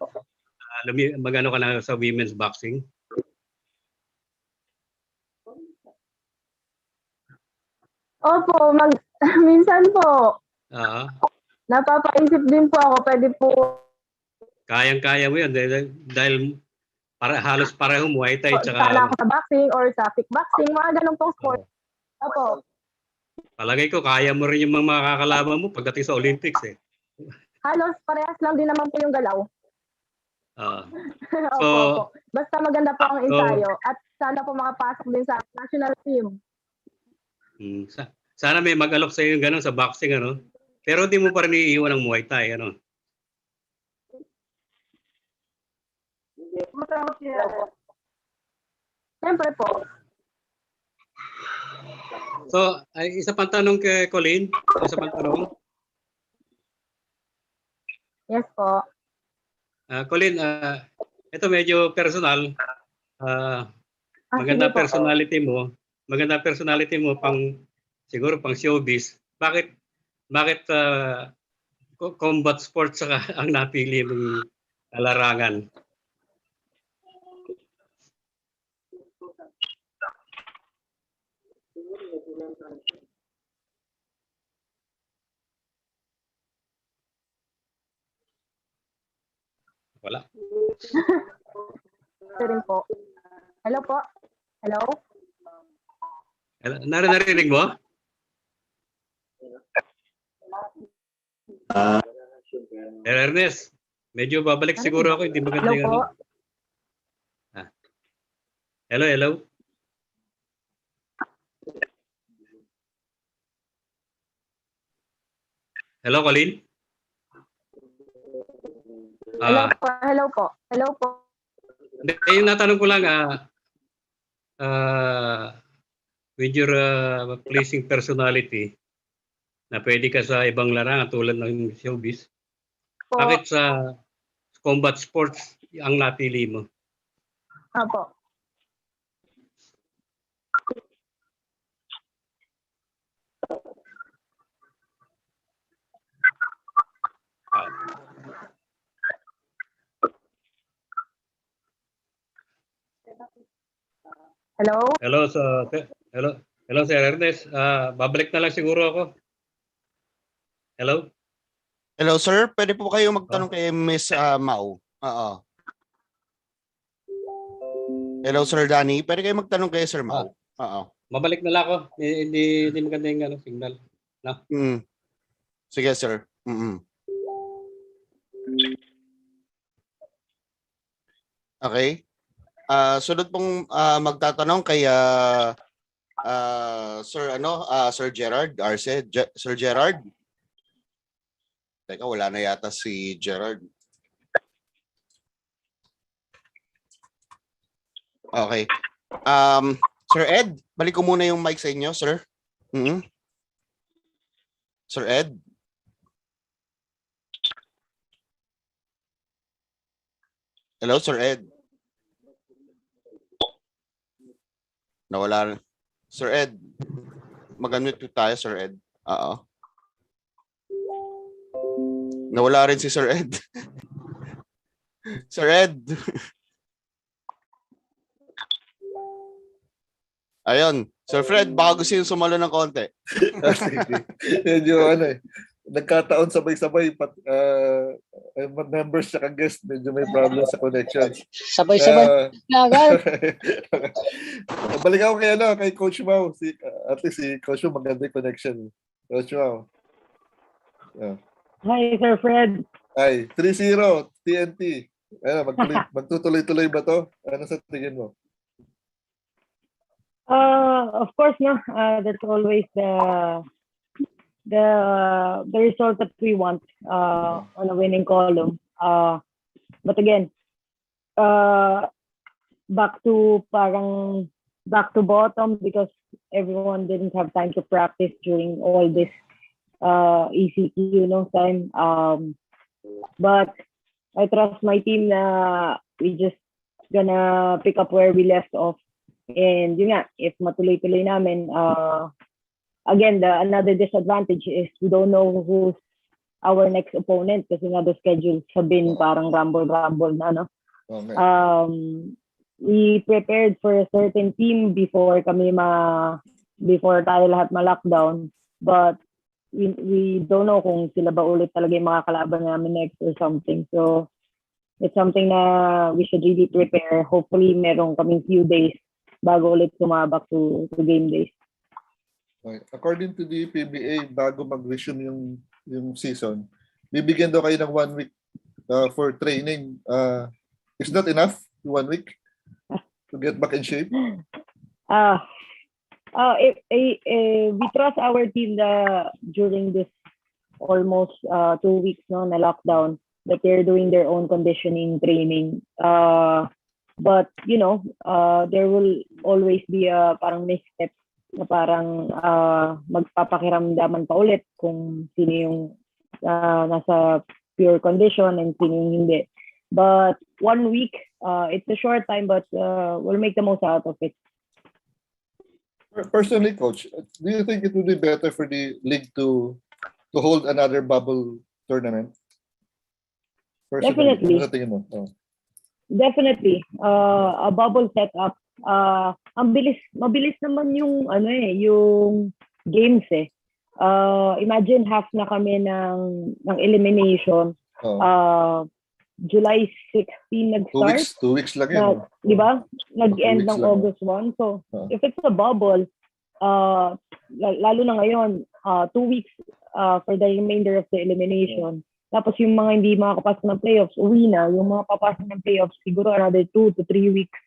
mag-ano ka na sa women's boxing? Opo, minsan po. Napapaisip din po ako, pwede po. Kayang-kaya mo yan dahil halos pareho Muay Thai tsaka... Sana ako sa boxing or sa kickboxing, mga ganun pong sport. Opo. Palagay ko, kaya mo rin yung mga makakalaban mo pagdating sa Olympics eh. Halos parehas lang din naman po yung galaw. Opo. Basta maganda po ang ensayo at sana po makapasok din sa national team. Sana may mag-alok sa iyo gano'n sa boxing, ano? Pero hindi mo pa rin iiwan ang Muay Thai, ano? Hindi, matawag siya. Siyempre po. So, ay, isa pang tanong kay Coline. Isa pang tanong. Yes po. Coline, ito medyo personal. Maganda Sige po. personality mo. Maganda personality mo siguro pang showbiz. Bakit combat sports saka ang napili mong larangan? Wala. Ito rin po. Hello po. Hello? Narinig mo? Ernest, medyo babalik siguro ako. Hindi maganda Hello yung po. Hello, hello. Hello, Coline? Hello po. Hello po. Hello po. Hindi, yung natanong ko lang, with your pleasing personality, na pwede ka sa ibang larangan tulad ng showbiz, Po. bakit sa combat sports ang napili mo? Opo. Hello? Hello, Sir Ernest. Babalik na lang siguro ako. Hello? Hello, sir. Pwede po kayo magtanong kay Miss Mau. Oo. Hello, Sir Danny. Pwede kayo magtanong kay Sir Mau. Oo. Mabalik na lang ako. Hindi maganda yung signal. No? Sige, sir. Okay. Sunod pong magtatanong kay Sir Gerard Arce. Sir Gerard. Teka, wala na yata si Gerard. Okay. Sir Ed, balik ko muna yung mic sa inyo, sir. Sir Ed. Hello, Sir Ed. Nawala. Sir Ed, mag-unmute tayo, Sir Ed. Oo. Nawala rin si Sir Ed. Sir Ed. Ayun. Sir Fred, baka gusto yung sumalo ng konti. Medyo nagkataon sabay-sabay members at guest, medyo may problem sa connection. Sabay-sabay Balik ako kay Coach Mau. At least si Coach Mau maganda yung connection. Coach Mau. Hi, Sir Fred. Ay, 3-0 TNT. Magtutuloy-tuloy ba to? Ano sa tingin mo? Of course, no. That's always the result that we want on a winning column. But again, back to bottom because everyone didn't have time to practice during all this ECQ time. But I trust my team na we just gonna pick up where we left off. And yun nga, if matuloy-tuloy namin, again, another disadvantage is we don't know who's our next opponent kasi nga the schedules have been parang rumble na, no? Okay. We prepared for a certain team before tayo lahat ma-lockdown, but we don't know kung sila ba ulit talaga yung mga kalaban namin next or something. So it's something na we should really prepare. Hopefully meron kaming few days bago ulit sumabak to game days. Okay. According to the PBA, bago mag-resume yung season, bibigyan daw kayo ng 1 week for training. Is that enough? 1 week to get back in shape? We trust our team during this almost 2 weeks na lockdown that they're doing their own conditioning training. But, there will always be a parang misstep na parang magpapakiramdaman pa ulit kung sino yung nasa pure condition and sino yung hindi. But 1 week, it's a short time, but we'll make the most out of it. Personally, Coach, do you think it would be better for the league to hold another bubble tournament? Personally, Definitely. ano tingin mo? Oh. Definitely. A bubble setup. Mabilis naman yung yung games eh. Imagine half na kami ng elimination. July 16 nag-start. 2 weeks lang yun. Di ba? Nag-end ng August 1. So, if it's a bubble, lalo na ngayon, 2 weeks for the remainder of the elimination. Tapos yung mga hindi makakapasok ng playoffs, uwi na. Yung mga papasok ng playoffs, siguro another 2 to 3 weeks.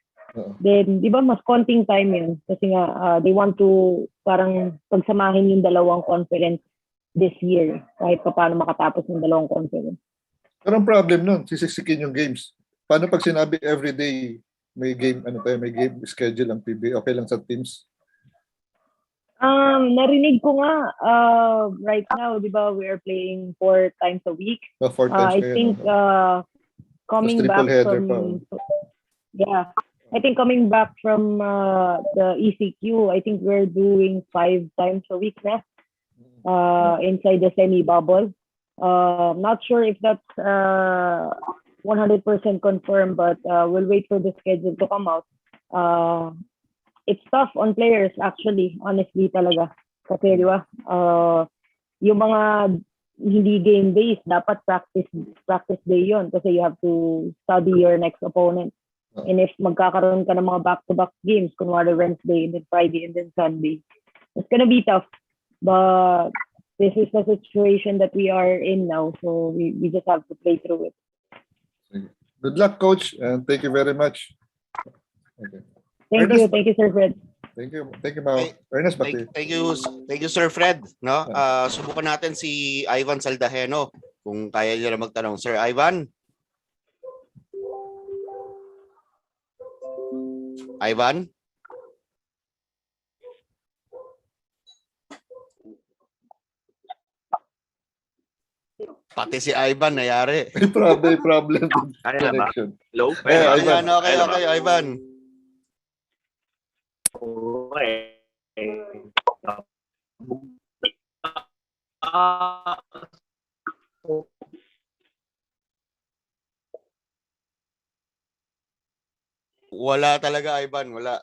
Then, di ba, mas konting time yun. Kasi nga, they want to parang pagsamahin yung dalawang conference this year. Kahit pa paano makatapos ng dalawang conference. Pero ang problem nun, sisiksikin yung games. Paano pag sinabi everyday may game, may game schedule ang PBA, okay lang sa teams? Narinig ko nga, right now, di ba, we are playing 4 times a week. 4 times I think coming back from... Yeah. I think coming back from the ECQ, I think we're doing 5 times a week na inside the semi-bubble. Not sure if that's 100% confirmed, but we'll wait for the schedule to come out. It's tough on players actually, honestly talaga. Kasi di ba, yung mga hindi game days, dapat practice day yon kasi you have to study your next opponent. And if magkakaroon ka ng mga back-to-back games, kunwari Wednesday and then Friday and then Sunday, it's gonna be tough. But this is the situation that we are in now, so we just have to play through it. Good luck, Coach, and thank you very much. Okay. Thank you, Sir Fred. Thank you, Mao. Ernest, thank you, Sir Fred. No, subukan natin si Ivan Saldaheno kung kaya niya na magtanong. Sir Ivan. Ivan. Pati si Ivan nayari. May problem. Kaya na ba? Hello? Ivan. Okay, Ivan. Okay. Wala talaga, Ivan. Wala.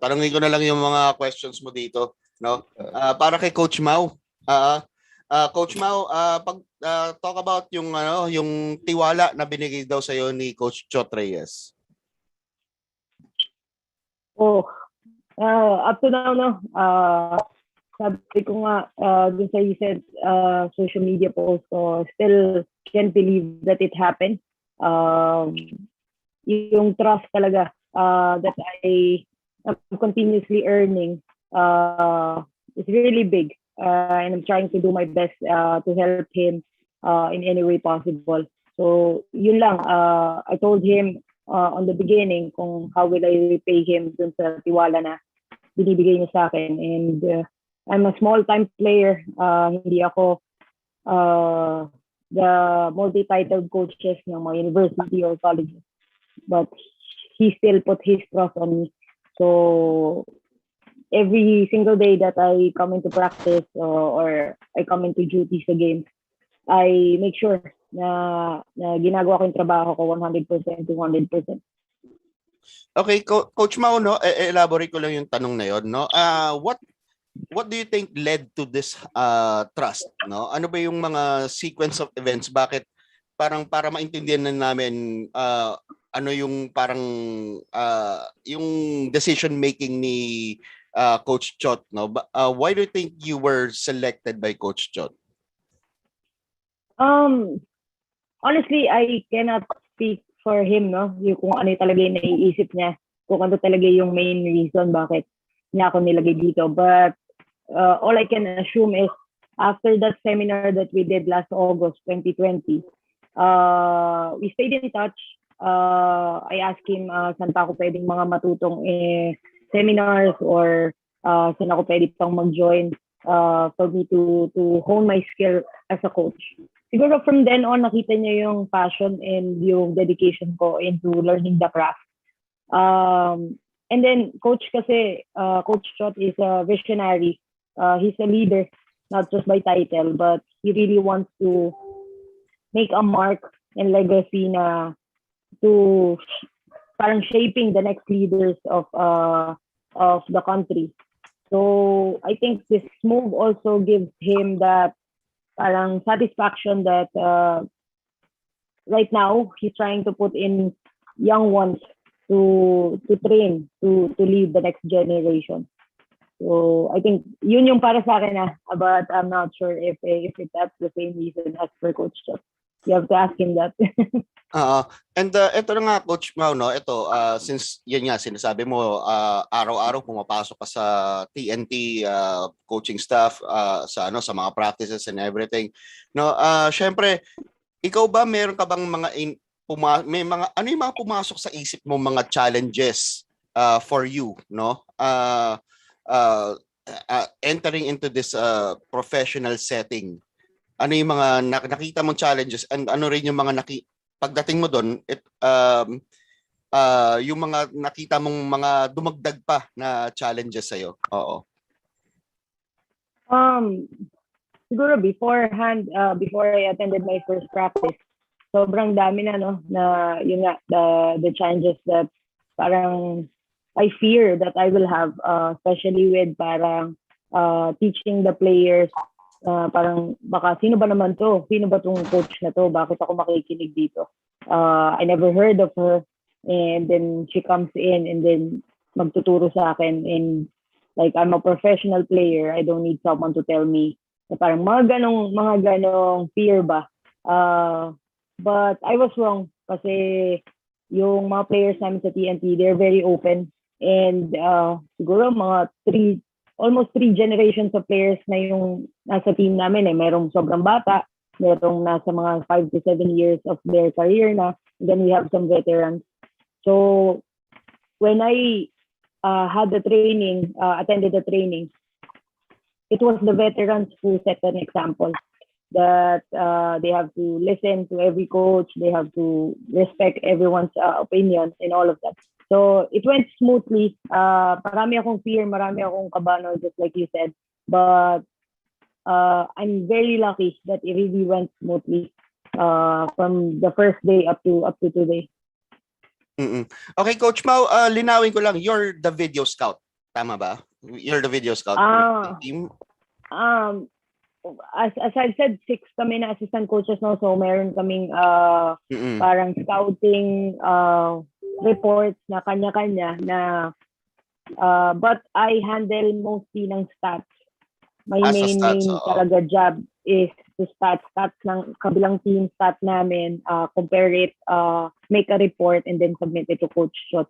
Tanungin ko na lang yung mga questions mo dito. No? Para kay Coach Mau. Coach Mau, talk about yung tiwala na binigay daw sa iyo ni Coach Chot Reyes. Up to now, no. Sabi ko nga, dun sa recent social media post ko, still can't believe that it happened. Yung trust talaga that I'm continuously earning is really big. And I'm trying to do my best to help him in any way possible. So, yun lang. I told him on the beginning kung how will I repay him dun sa tiwala na binibigay niya sa akin. And I'm a small-time player. Hindi ako the multi-titled coaches ng mga university or colleges. But he still put his trust on me. So, every single day that I come into practice or I come into duty sa games, I make sure na ginagawa ko yung trabaho ko 100%, 200%. Okay, Coach Mau, no, elaborate ko lang yung tanong na yon, no. What do you think led to this trust, no? Ano ba yung mga sequence of events? Bakit parang para maintindihan na namin ano yung parang yung decision making ni Coach Chot, no? Why do you think you were selected by Coach Chot? Honestly, I cannot speak for him, no? Yung kung ano talaga yung naiisip niya, kung ano talaga yung main reason bakit niya ako nilagay dito. But all I can assume is after that seminar that we did last August 2020, we stayed in touch. I asked him saan pa ako pwedeng mga matutong seminars or saan ako pwede pang mag-join for me to hone my skill as a coach. Siguro from then on, nakita niya yung passion and yung dedication ko into learning the craft. And then Coach kasi, Coach Chot is a visionary. He's a leader, not just by title, but he really wants to make a mark and legacy na to parang shaping the next leaders of the country. So I think this move also gives him that parang satisfaction that right now he's trying to put in young ones to train to lead the next generation. So I think yun yung para sa akin but I'm not sure if that's the same reason as for Coach Chot. You have to ask him that. And ito na nga, Coach Mau, no? Ito, since yan nga, sinasabi mo, araw-araw pumapasok ka sa TNT coaching staff, sa mga practices and everything. No, syempre, ikaw ba meron ka bang ano yung mga pumasok sa isip mo, mga challenges for you, no? Entering into this professional setting. Ano yung mga nakita mong challenges and ano rin yung mga pagdating mo doon, yung mga nakita mong mga dumagdag pa na challenges sa'yo? Oo. Siguro beforehand, before I attended my first practice, sobrang dami na, no, na yun nga, the challenges that parang I fear that I will have, especially with parang teaching the players, parang baka sino ba naman to? Sino ba tong coach na to? Bakit ako makikinig dito? I never heard of her, and then she comes in and then magtuturo sa akin, and like I'm a professional player, I don't need someone to tell me. So parang mga ganong fear ba? But I was wrong kasi yung mga players namin sa TNT, they're very open, and siguro mga almost three generations of players na yung nasa team namin. Merong sobrang bata, merong nasa mga 5 to 7 years of their career na, and then we have some veterans. So when I had the training, attended the training, it was the veterans who set an example that they have to listen to every coach, they have to respect everyone's opinion and all of that. So it went smoothly. Marami akong fear, marami akong kabano, just like you said. But I'm very lucky that it really went smoothly from the first day up to today. Okay, Coach Mau, linawin ko lang, you're the video scout. Tama ba? You're the video scout for the team? As I've said, 6 kami na assistant coaches, no? So meron kaming parang scouting reports na kanya-kanya na but I handle mostly ng stats. My main talaga job is to stats ng kabilang team, stat namin, compare it, make a report, and then submit it to Coach Chot.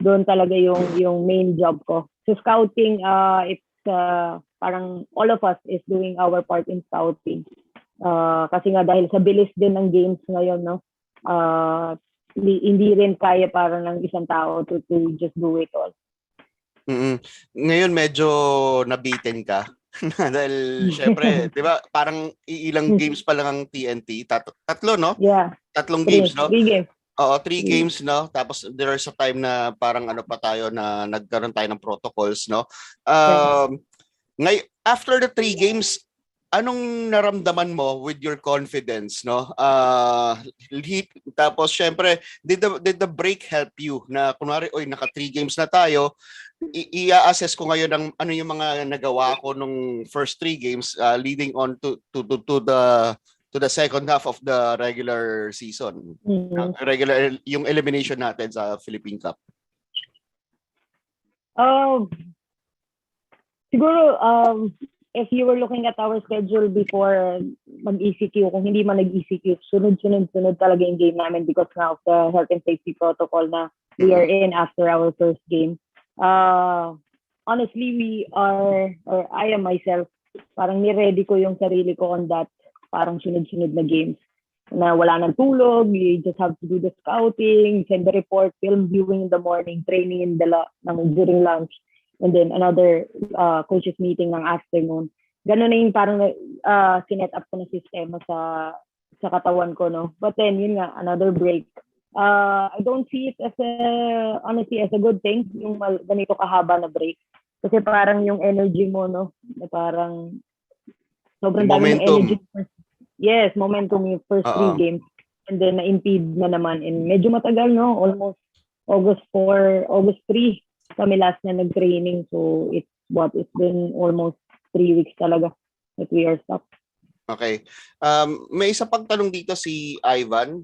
Doon talaga yung main job ko. So scouting, it's parang all of us is doing our part in scouting. Kasi nga dahil sa bilis din ng games ngayon, no? Hindi rin kaya parang ng isang tao to just do it all. Ngayon medyo nabitin ka. Dahil syempre, 'di ba, parang ilang games pa lang ang TNT, tatlo, no? Yeah. 3 games, no? 3 games. Oo, 3 games, no? Tapos there's a time na parang ano pa tayo na nagkaroon tayo ng protocols, no? After the 3 games, anong naramdaman mo with your confidence, no? Tapos syempre, did the break help you na kunwari, naka 3 games na tayo, i-assess ko ngayon ano yung mga nagawa ko nung first 3 games leading on to the second half of the regular season. Yung elimination natin sa Philippine Cup. Siguro if you were looking at our schedule before mag-ECQ, kung hindi man nag-ECQ, sunod talaga yung game namin because now of the health and safety protocol na we are in after our first game. Honestly, I am myself, parang ni-ready ko yung sarili ko on that parang sunod-sunod na games. na wala nang tulog, you just have to do the scouting, send the report, film viewing in the morning, training in during lunch, and then another coaches meeting ng afternoon. Ganun na yung parang sinet up ko na sistema sa katawan ko, no? But then, yun nga, another break. I don't see it as honestly, as a good thing, yung ganito kahaba na break. Kasi parang yung energy mo, no? Parang sobrang dami ng energy. Yes, momentum yung first 3 games. And then, na-impede na naman. And medyo matagal, no? Almost August 3 kami last na nag-training. So, it's been almost 3 weeks talaga that we are stuck. Okay. May isa pang tanong dito si Ivan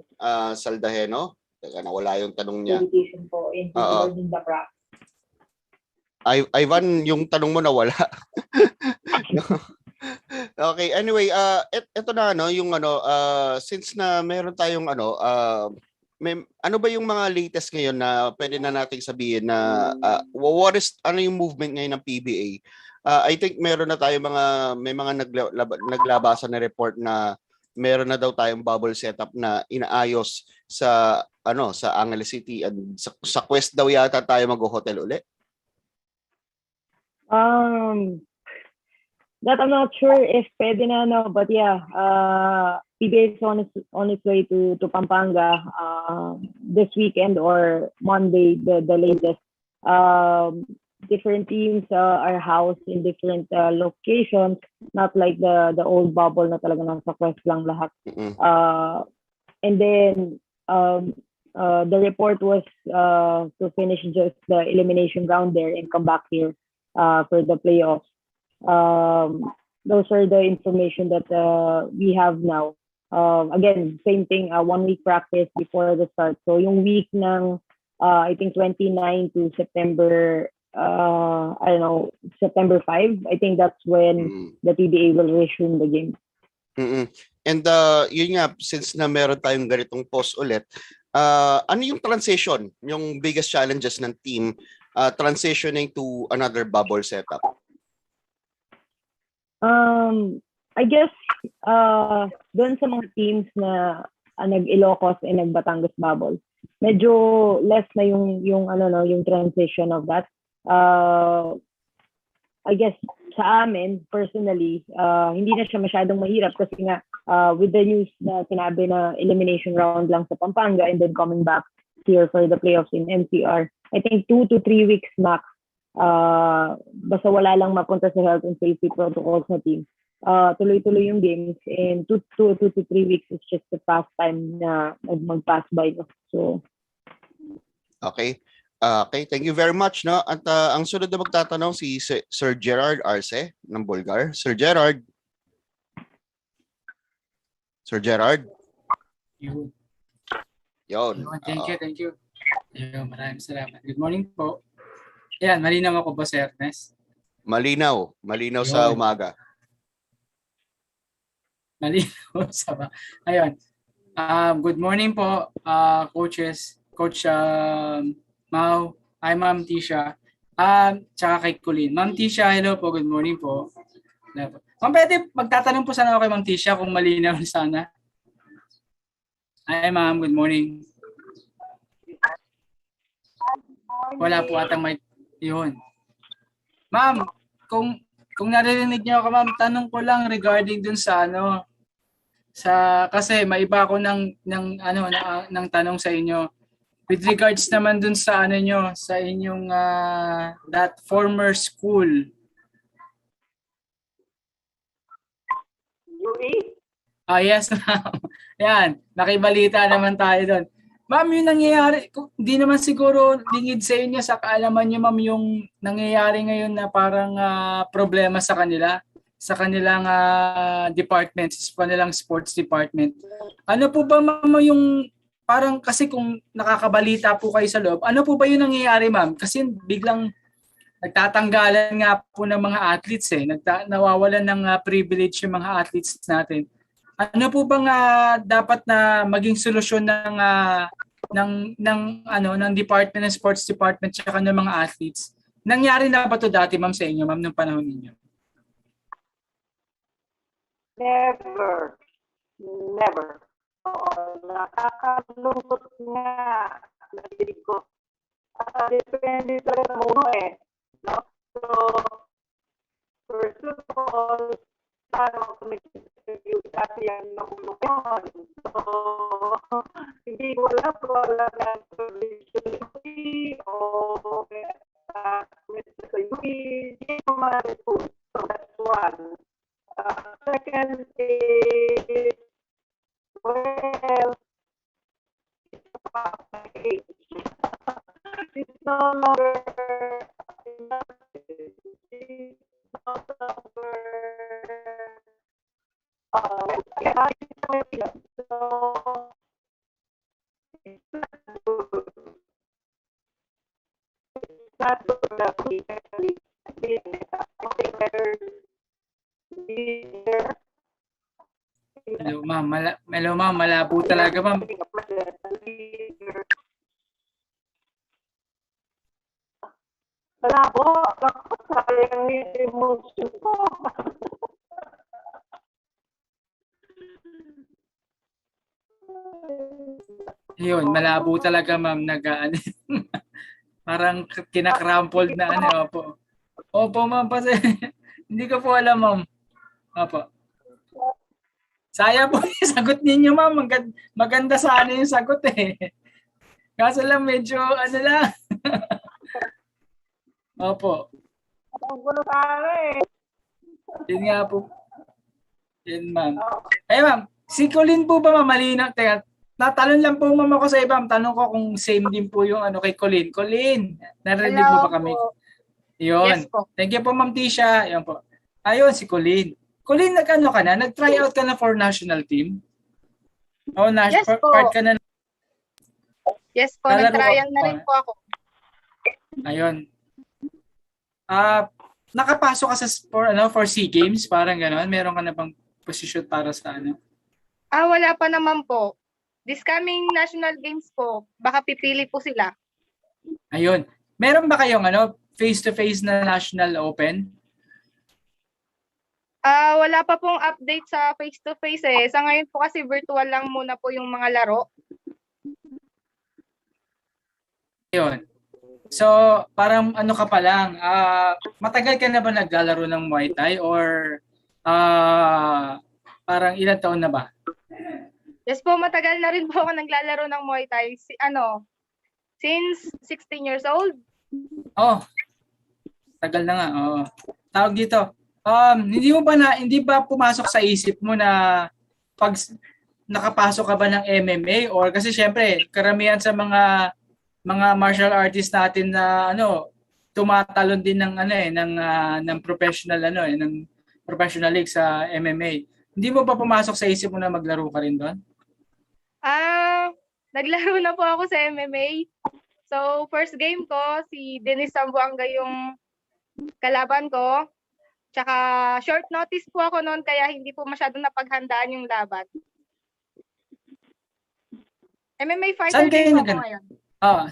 Saldaheno. Teka, nawala yung tanong niya. Ivan, yung tanong mo nawala. Okay, anyway, ito na yung since na meron tayong ano ba yung mga latest ngayon na pwede na nating sabihin na ano yung movement ngayon ng PBA? I think meron na tayo may mga naglabasan na report na meron na daw tayong bubble setup na inaayos sa Angeles City, and sa Quest daw yata tayo mag-hotel uli. That I'm not sure if pwede na, no, but yeah, PBA is on its way to Pampanga this weekend or Monday, the latest. Different teams are housed in different locations, not like the old bubble na talaga nasa Quest lang lahat. And then the report was to finish just the elimination round there and come back here for the playoffs. Those are the information that we have now. Again, same thing, 1 week practice before the start. So yung week ng I think 29 to September, I don't know, September 5, I think that's when the PBA will resume the game. And yun nga, since na meron tayong ganitong post ulit, ano yung transition, yung biggest challenges ng team transitioning to another bubble setup? I guess doon sa mga teams na nag-Ilocos and nag-Batangas bubble, medyo less na yung transition of that. I guess sa amin personally, hindi na siya masyadong mahirap kasi nga with the news na sinabi na elimination round lang sa Pampanga and then coming back here for the playoffs in NCR, I think 2 to 3 weeks max. Basta wala lang mapunta sa health and safety protocols na team. Tuloy-tuloy yung games, and 2 to 3 weeks is just the past time na mag-pass by. So, okay. Okay, thank you very much, no? At ang sunod na magtatanong si Sir Gerard Arce ng Bulgar. Sir Gerard. Sir Gerard. Yun. Thank you. Maraming salamat. Good morning po. Ayan, malinaw ako ba, Sir Ernest? Malinaw sa umaga. Malinaw sa ayun. Good morning po, coaches, Coach Mau, hi Ma'am Tisha, tsaka kay Coline. Ma'am Tisha, hello po, good morning po. Ma'am, pwede magtatanong po sana ako kay Ma'am Tisha kung malinaw sana. Hi Ma'am, good morning. Wala po atang may yun. Ma'am, kung naririnig niyo ako, ma'am, tanong ko lang regarding dun sa kasi maiba ako ng tanong sa inyo. With regards naman dun sa sa inyong that former school. UE? Yes, ma'am. Yan, nakibalita naman tayo doon. Ma'am, yung nangyayari, hindi naman siguro lingid sa inyo sa kaalaman niyo, ma'am, yung nangyayari ngayon na parang problema sa kanilang department, sa kanilang sports department. Ano po ba, ma'am, yung parang kasi kung nakakabalita po kayo sa loob, ano po ba yung nangyayari, ma'am? Kasi biglang nagtatanggalan nga po ng mga athletes nawawalan ng privilege yung mga athletes natin. Ano po bang dapat na maging solusyon ng Department ng Sports Department at ng mga athletes? Nangyari na ba to dati, ma'am, sa inyo, ma'am, nung panahon ninyo? Never. Nakakalungkot nga. Narinig ko. Depende talaga sa muno eh. No? So, first of all, paano ako nag-interview dati ang namuno yun. So, hindi ko alam kung wala ng provision o sa UP. Hindi ko ma-report. So, that's one. Second is, well, it's about my age. It's no longer it's no longer so it's not good. It's not good that we actually better be there. Hello, ma'am. Hello, ma'am. Malabo talaga, ma'am. Malabo. Sayang yung emotion ko. Yun, malabo talaga, ma'am. Parang kinakrampled na ano. Opo. Opo, ma'am. Hindi ko po alam, ma'am. Opo. Sayang po yung sagot ninyo, ma'am. Maganda sana yung sagot eh. Kaso lang medyo ano lang. Opo. Ang gulo sana eh. Yun nga po. Yun, ma'am. Ay, ma'am. Si Coline po ba, ma'am? Malinaw. Teka, natalon lang po, ma'am, ako sa iba. Tanong ko kung same din po yung ano kay Coline. Coline, narinig mo ba kami? Yun. Yes po. Thank you po, ma'am Tisha. Yun po. Ayun, si Coline. Coline, nag-ano ka na? Nag-try out ka na for national team? Oh, Yes po. part ka na. Yes po, Lalaro nag-trial ka. na rin po ako. Ayun. Nakapasok ka sa for SEA Games, parang gano'n. Meron ka na bang posisyon para sa ano? Wala pa naman po. This coming national games po, baka pipili po sila. Ayun. Meron ba kayong face-to-face na national open? Wala pa pong update sa face-to-face eh. Sa ngayon po kasi virtual lang muna po yung mga laro. Ayun. So, parang ano ka pa lang, matagal ka na ba naglalaro ng Muay Thai or parang ilang taon na ba? Yes po, matagal na rin po ako naglalaro ng Muay Thai. Since 16 years old. Oh, tagal na nga. Oh. Tawag dito. Hindi ba pumasok sa isip mo na pag nakapasok ka ba ng MMA or kasi syempre karamihan sa mga martial artists natin na tumatalon din ng ng professional ng professional league sa MMA. Hindi mo ba pumasok sa isip mo na maglaro ka rin doon? Naglaro na po ako sa MMA. So, first game ko, si Dennis Sambuanga yung kalaban ko. Tsaka short notice po ako noon kaya hindi po masyadong napaghandaan yung laban. MMA fighter din ako ngayon.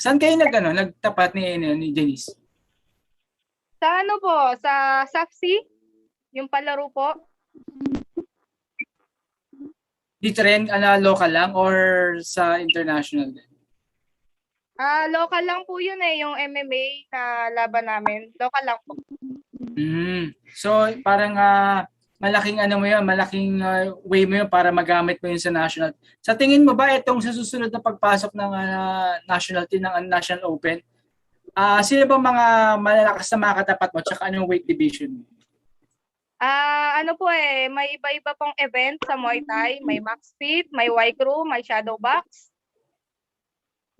Saan kayo nagtapat ni Dennis? Sa sa SAFC, yung palaro po. Dito rin, local lang or sa international din? Local lang po yun yung MMA na laban namin. Local lang po. So, parang malaking malaking way mo yun para magamit mo yun sa national. Sa tingin mo ba itong sa susunod na pagpasok ng national team ng National Open, sino ba mga malalakas na mga katapat mo tsaka anong weight division? May iba-iba pong event sa Muay Thai. May max fit, may Y crew, may shadow box.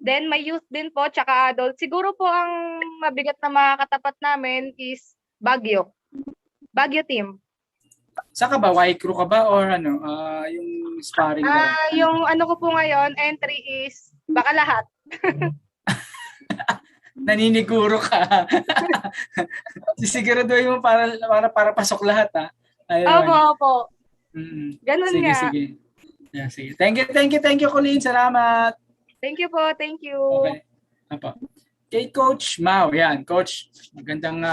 Then may youth din po, tsaka adult. Siguro po ang mabigat na mga katapat namin is Baguio team. Saka ba? Y crew ka ba? Or yung sparring ka? Yung ko po ngayon, entry is baka lahat. Naniniguro ka. Sisiguraduhin mo para pasok lahat Ayun. Opo. Ganun sige, nga. Sige. Yeah, sige. Thank you, Coline. Salamat. Thank you po. Thank you. Okay. Apa. Kay Coach Mau. Yan, Coach. Magandang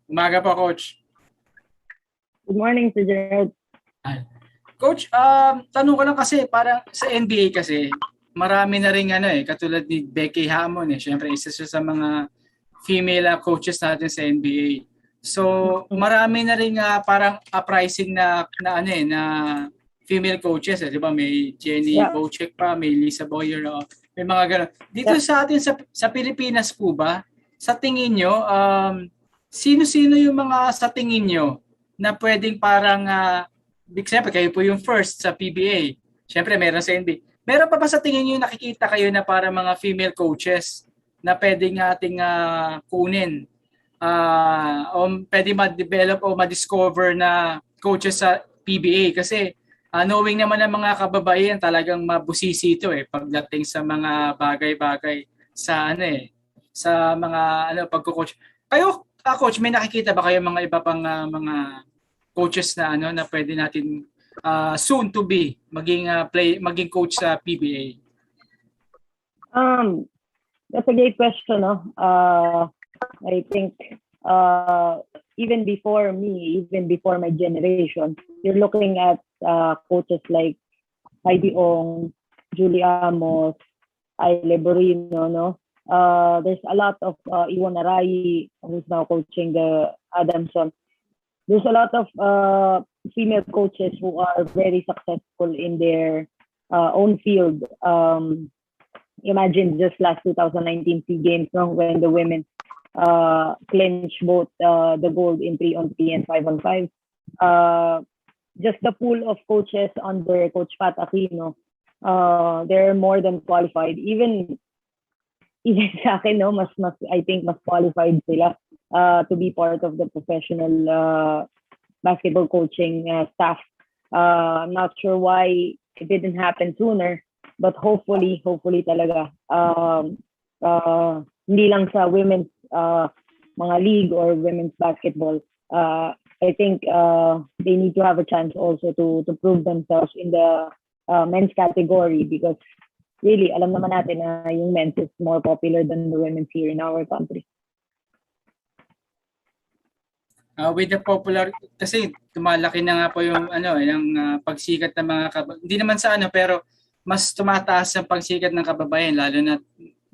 umaga po, Coach. Good morning, Sir Gerald. Coach, tanong ko lang kasi parang sa NBA kasi marami na rin katulad ni Becky Hammon Siyempre isa siya sa mga female coaches natin sa NBA. So, marami na rin parang uprising na female coaches, 'di ba? May Jenny Bocek pa, may Lisa Boyer, may mga ganun. Dito sa atin sa Pilipinas po ba, sa tingin nyo, sino-sino yung mga sa tingin nyo na pwedeng parang siyempre kayo po yung first sa PBA. Siyempre meron sa NBA. Meron pa ba sa tingin niyo nakikita kayo na para mga female coaches na pwedeng ating kunin? O pwede ma-develop o ma-discover na coaches sa PBA? Kasi knowing naman ng mga kababaihan talagang mabusisi ito pagdating sa mga bagay-bagay sa sa mga pagko-coach. Kayo, coach, may nakikita ba kayo mga iba pang mga coaches na na pwede natin soon to be maging coach sa PBA? That's a great question. I think even before me, even before my generation, you're looking at coaches like Heidi Ong, Julie Amos, Aile Borino, no? There's a lot of Iwan Arai, who's now coaching the Adamson. There's a lot of female coaches who are very successful in their own field. Imagine just last 2019 SEA Games, when the women clinched both the gold in 3-on-3 and 5-on-5. Just the pool of coaches under Coach Pat Aquino, they're more than qualified. Even sa akin, I think mas qualified sila to be part of the professional basketball coaching staff. I'm not sure why it didn't happen sooner, but hopefully talaga hindi lang sa women's mga league or women's basketball. I think they need to have a chance also to prove themselves in the men's category, because really alam naman natin na yung men's is more popular than the women's here in our country. With the popular, kasi tumalaki na nga po yung yung pagsikat ng mga hindi naman sa pero mas tumataas ang pagsikat ng kababayan, lalo na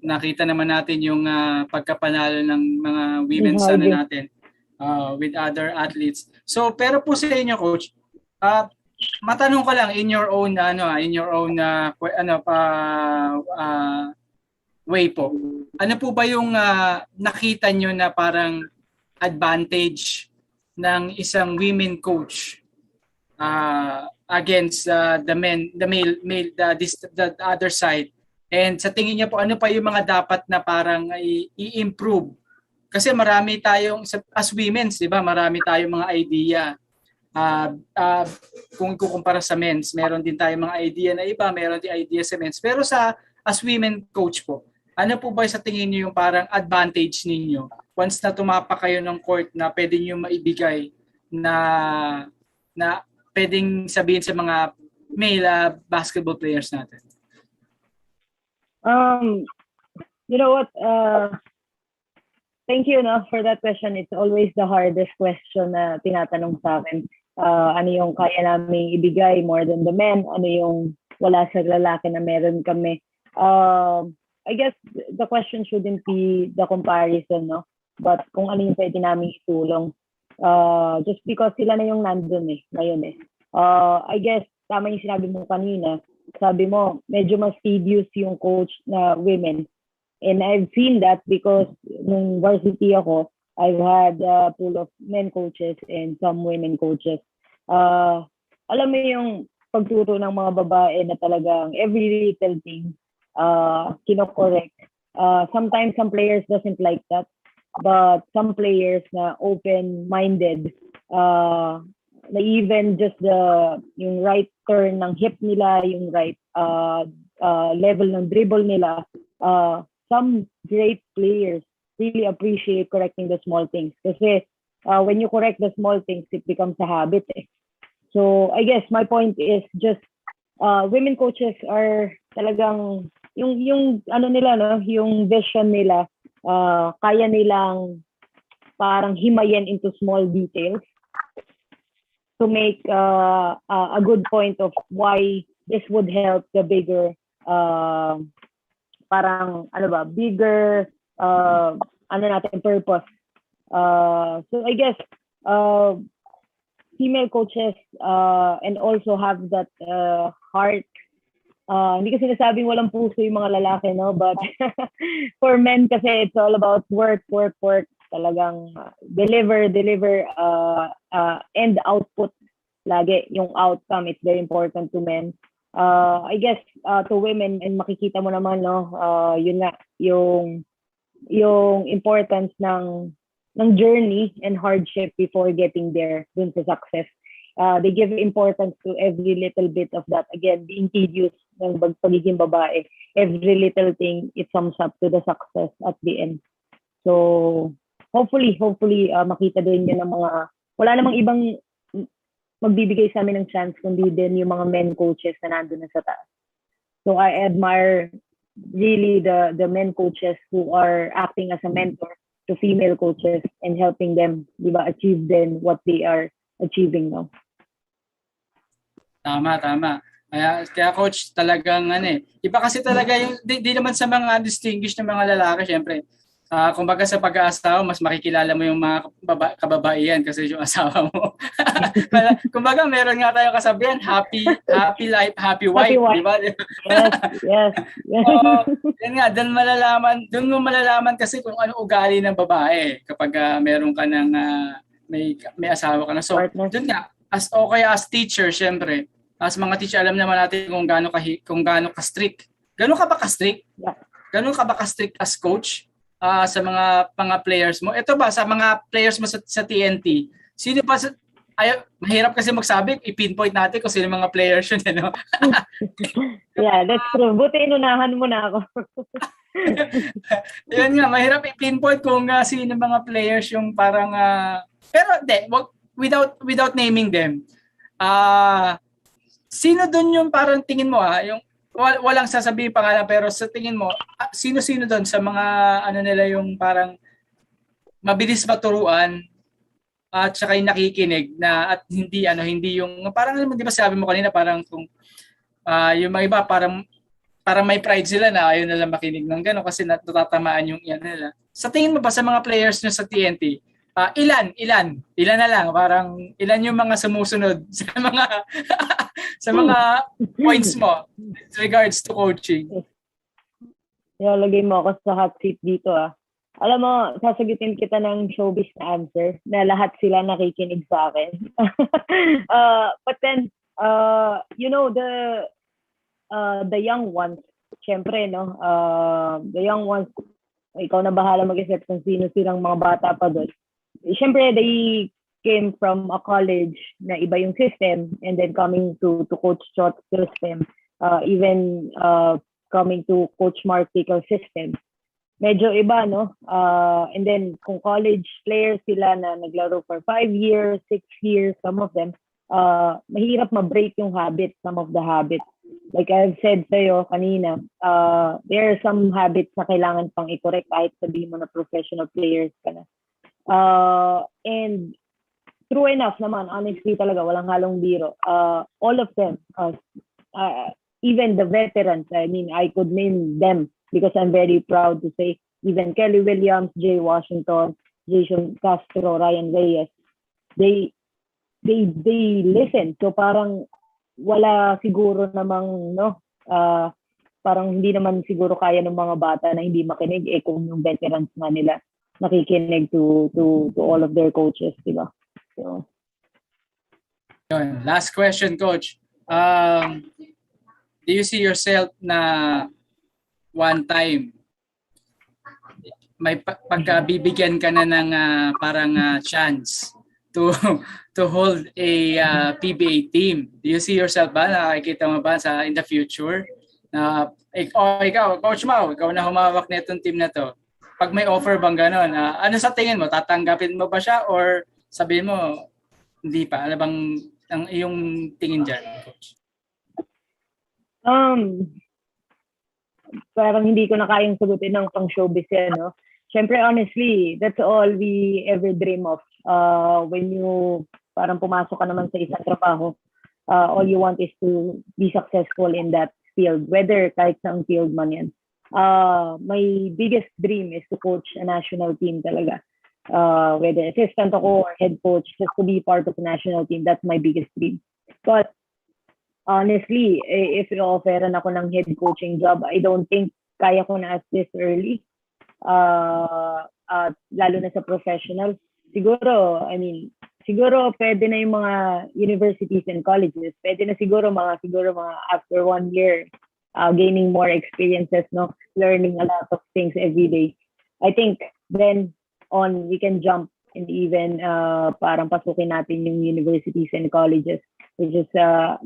nakita naman natin yung pagkapanalo ng mga women's natin with other athletes. So pero po sa inyo, coach, matanong ko lang in your own way po. Ano po ba yung nakita nyo na parang advantage ng isang women coach against the other side? And sa tingin niyo po, ano pa yung mga dapat na parang i-improve? Kasi marami tayong as women, 'di ba? Marami tayong mga idea. Kung ikukumpara sa men's, meron din tayong mga idea na iba, meron din idea sa men's. Pero as women coach po, ano po ba sa tingin niyo yung parang advantage ninyo once na tumapak kayo ng court na pwede niyo maibigay na pwedeng sabihin sa mga male basketball players natin? You know what? Thank you for that question. It's always the hardest question na tinatanong sa akin. Ano yung kaya namin ibigay more than the men? Ano yung wala sa lalaki na meron kami? I guess the question shouldn't be the comparison, no? But kung ano yung pwede namin itulong. Just because sila na yung nandun ngayon I guess tama yung sinabi mo kanina. Sabi mo, medyo mas tedious yung coach na women. And I've seen that because nung varsity ako, I've had a pool of men coaches and some women coaches. Alam mo yung pagturo ng mga babae na talagang every little thing kino-correct. Sometimes some players doesn't like that, but some players na open-minded, na even just yung right turn ng hip nila, yung right level ng dribble nila, some great players really appreciate correcting the small things. Kasi when you correct the small things, it becomes a habit. So I guess my point is just women coaches are talagang yung ano nila, no, yung vision nila, kaya nilang parang himayin into small details. to make a good point of why this would help the bigger parang bigger purpose. So I guess female coaches and also have that heart. Hindi kasi sinasabing walang puso yung mga lalaki, no? But for men kasi it's all about work. Talagang deliver, and output. Lagi yung outcome, it's very important to men. I guess to women, and makikita mo naman, no? Yun nga, yung importance ng journey and hardship before getting there dun sa success. They give importance to every little bit of that. Again, being tedious ng pagiging babae. Every little thing, it sums up to the success at the end. So, hopefully, makita din yun ng mga, wala namang ibang magbibigay sa amin ng chance kundi din yung mga men coaches na nandun na sa taas. So, I admire really the men coaches who are acting as a mentor to female coaches and helping them, di ba, achieve then what they are achieving now. Tama. Kaya coach, talagang iba kasi talaga yung di naman sa mga distinguished na mga lalaki, syempre. Kumbaga sa pag-aasawa, mas makikilala mo yung mga kababaihan kasi yung asawa mo. Kumbaga meron nga tayong kasabihan, happy life, happy wife, di ba? Yes. Yan nga, doon mo malalaman kasi kung ano ugali ng babae kapag meron ka ng may asawa ka na. So, doon nga, as teacher, syempre, as mga teacher, alam naman natin kung gaano ka strict. Gaano ka ba ka-strict? Gaano ka ba ka-strict as coach? Sa mga players mo. Ito ba, sa mga players mo sa TNT, sino pa mahirap kasi magsabi, i-pinpoint natin kung sino mga players yun, no? Yeah, that's true. Buti inunahan mo na ako. Yun nga, mahirap i-pinpoint kung sino mga players yung parang, pero without naming them, sino dun yung parang tingin mo, yung walang sasabihin pangalan, pero sa tingin mo, sino-sino doon sa mga nila yung parang mabilis maturuan at saka yung nakikinig na at hindi yung parang di ba sabi mo kanina parang kung yung mga iba parang may pride sila na ayaw nila makinig ng gano'n kasi natatamaan yung yan nila. Sa tingin mo ba sa mga players nyo sa TNT, ilan na lang, parang ilan yung mga sumusunod sa mga points mo with regards to coaching? Lagay mo ako sa hot seat dito. Alam mo, sasagutin kita ng showbiz na answer na lahat sila nakikinig sa akin. But then, the young ones, syempre, no? The young ones, ikaw na bahala mag-isip kung sino silang mga bata pa doon. Syempre, they came from a college na iba yung system and then coming to Coach Chot's system, even coming to Coach Mark Tickle's system. Medyo iba, no? And then, kung college players sila na naglaro for 5 years, 6 years, some of them, mahirap ma-break yung habit, some of the habits. Like I've said sa'yo kanina, there are some habits na kailangan pang i-correct kahit sabihin mo na professional players ka na. And true enough naman, honestly talaga, walang halong biro. All of them, even the veterans, I mean, I could name them because I'm very proud to say, even Kelly Williams, Jay Washington, Jason Castro, Ryan Reyes, they listen. So parang wala siguro namang, no, parang hindi naman siguro kaya ng mga bata na hindi makinig kung yung veterans na nila nakikinig to all of their coaches, di ba? So, last question, Coach. Do you see yourself na one time may pagkabibigyan ka na ng parang chance to hold a PBA team? Do you see yourself ba? Nakikita mo ba in the future? Ikaw, Coach Mau, ikaw na humawak na itong team na to. Pag may offer bang gano'n, ano sa tingin mo? Tatanggapin mo ba siya or sabihin mo, hindi pa? Ano bang ang iyong tingin dyan, Coach? Parang hindi ko na kayang sagutin ng pang showbiz yan, no? Siyempre, honestly, that's all we ever dream of. When you parang pumasok ka naman sa isang trabaho, all you want is to be successful in that field, whether kahit saang field man yan. My biggest dream is to coach a national team talaga. Whether assistant ako or head coach, just to be part of the national team, that's my biggest dream. But honestly, if i-offeran ako ng head coaching job, I don't think kaya ko na at this early. Lalo na sa professional. Siguro pwede na yung mga universities and colleges. Pwede na siguro mga after 1 year, gaining more experiences, no, learning a lot of things every day. I think then on we can jump and even parang pasukin natin yung universities and colleges, which is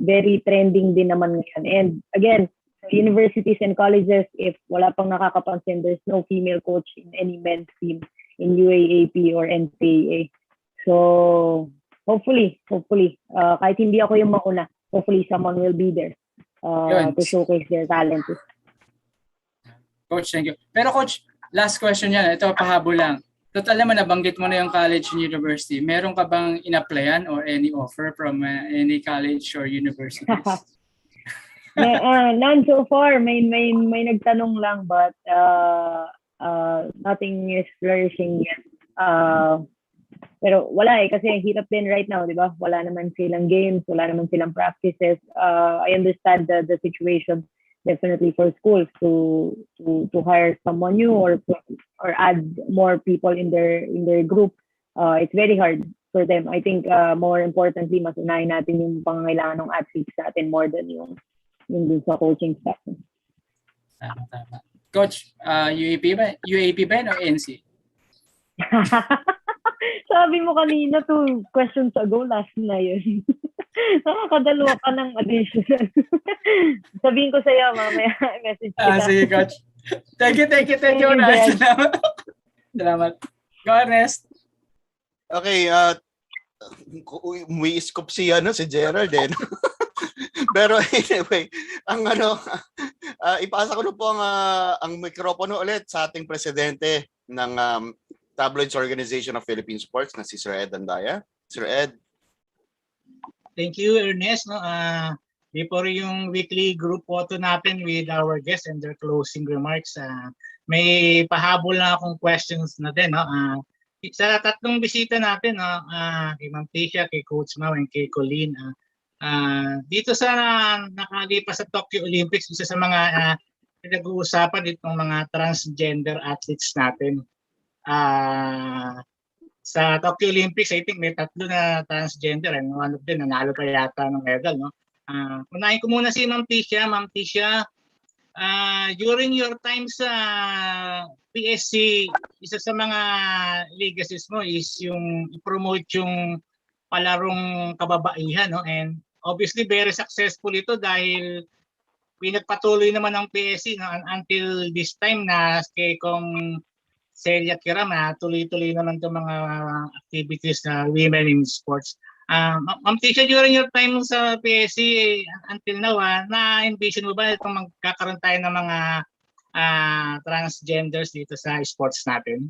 very trending din naman ngayon. And again, universities and colleges, if wala pang nakakapansin, there's no female coach in any men's team in UAAP or NCAA. So hopefully, kahit hindi ako yung mauna, hopefully someone will be there to showcase their talent. Coach, thank you. Pero Coach, last question yan. Ito, pahabol lang. Total naman, nabanggit mo na yung college and university. Meron ka bang in-applyan or any offer from any college or universities? None so far. May nagtanong lang, but nothing is flourishing yet. Pero wala kasi hirap din right now, di ba? Wala naman silang games, wala naman silang practices. I understand the situation definitely for schools to hire someone new or add more people in their group. It's very hard for them. I think more importantly, mas unahin natin yung pangangailangan ng athletes natin more than yung dun sa coaching staff. Tama. Coach, UAP ba o NC? Sabi mo kanina 2 questions ago, last na yun. Nakakadalawa ka ng additional. Sabihin ko sa'yo, mamaya message kita. Sige, Coach. Thank you, Ernest. Salamat. Go, Ernest. Okay,umi-scoop si Gerald din. Pero anyway, ipasa ko na po ang mikropono ulit sa ating presidente ng Tabloids Organization of Philippine Sports na si Sir Ed Andaya. Sir Ed. Thank you, Ernest. Before yung weekly group photo natin with our guests and their closing remarks, may pahabol na akong questions na din. Sa tatlong bisita natin, kay Ma'am Tisha, kay Coach Mau, and kay Coline, dito sa nakalipas sa Tokyo Olympics, isa sa mga pinag-uusapan itong mga transgender athletes natin. Sa Tokyo Olympics, I think may 3 na transgender and one of them nanalo pa yata ng medal, no? Unahin ko muna si Ma'am Tisha. Ma'am Tisha, during your time sa PSC, isa sa mga legacies mo is yung i-promote yung palarong kababaihan, no? And obviously very successful ito dahil pinagpatuloy naman ng PSC, no? Until this time na kay kong Celia Kiram, tuloy-tuloy naman itong mga activities na women in sports. Ma'am Tisha, during your time sa PSC until now, na-envision mo ba itong magkakaroon tayo ng mga transgenders dito sa sports natin?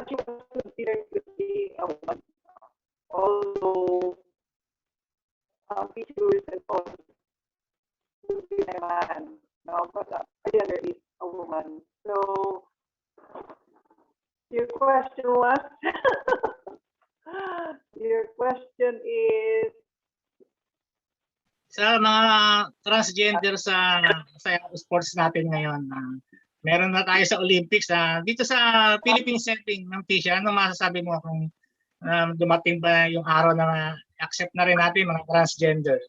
She was considered to be a woman, although features and all would be a man, no, but the gender is a woman. So your question was, your question is, sa mga transgender sa sports natin ngayon, meron na tayo sa Olympics. Dito sa Philippine setting, ng Tisha, ano masasabi mo kung dumating ba yung araw na accept na rin natin mga transgender?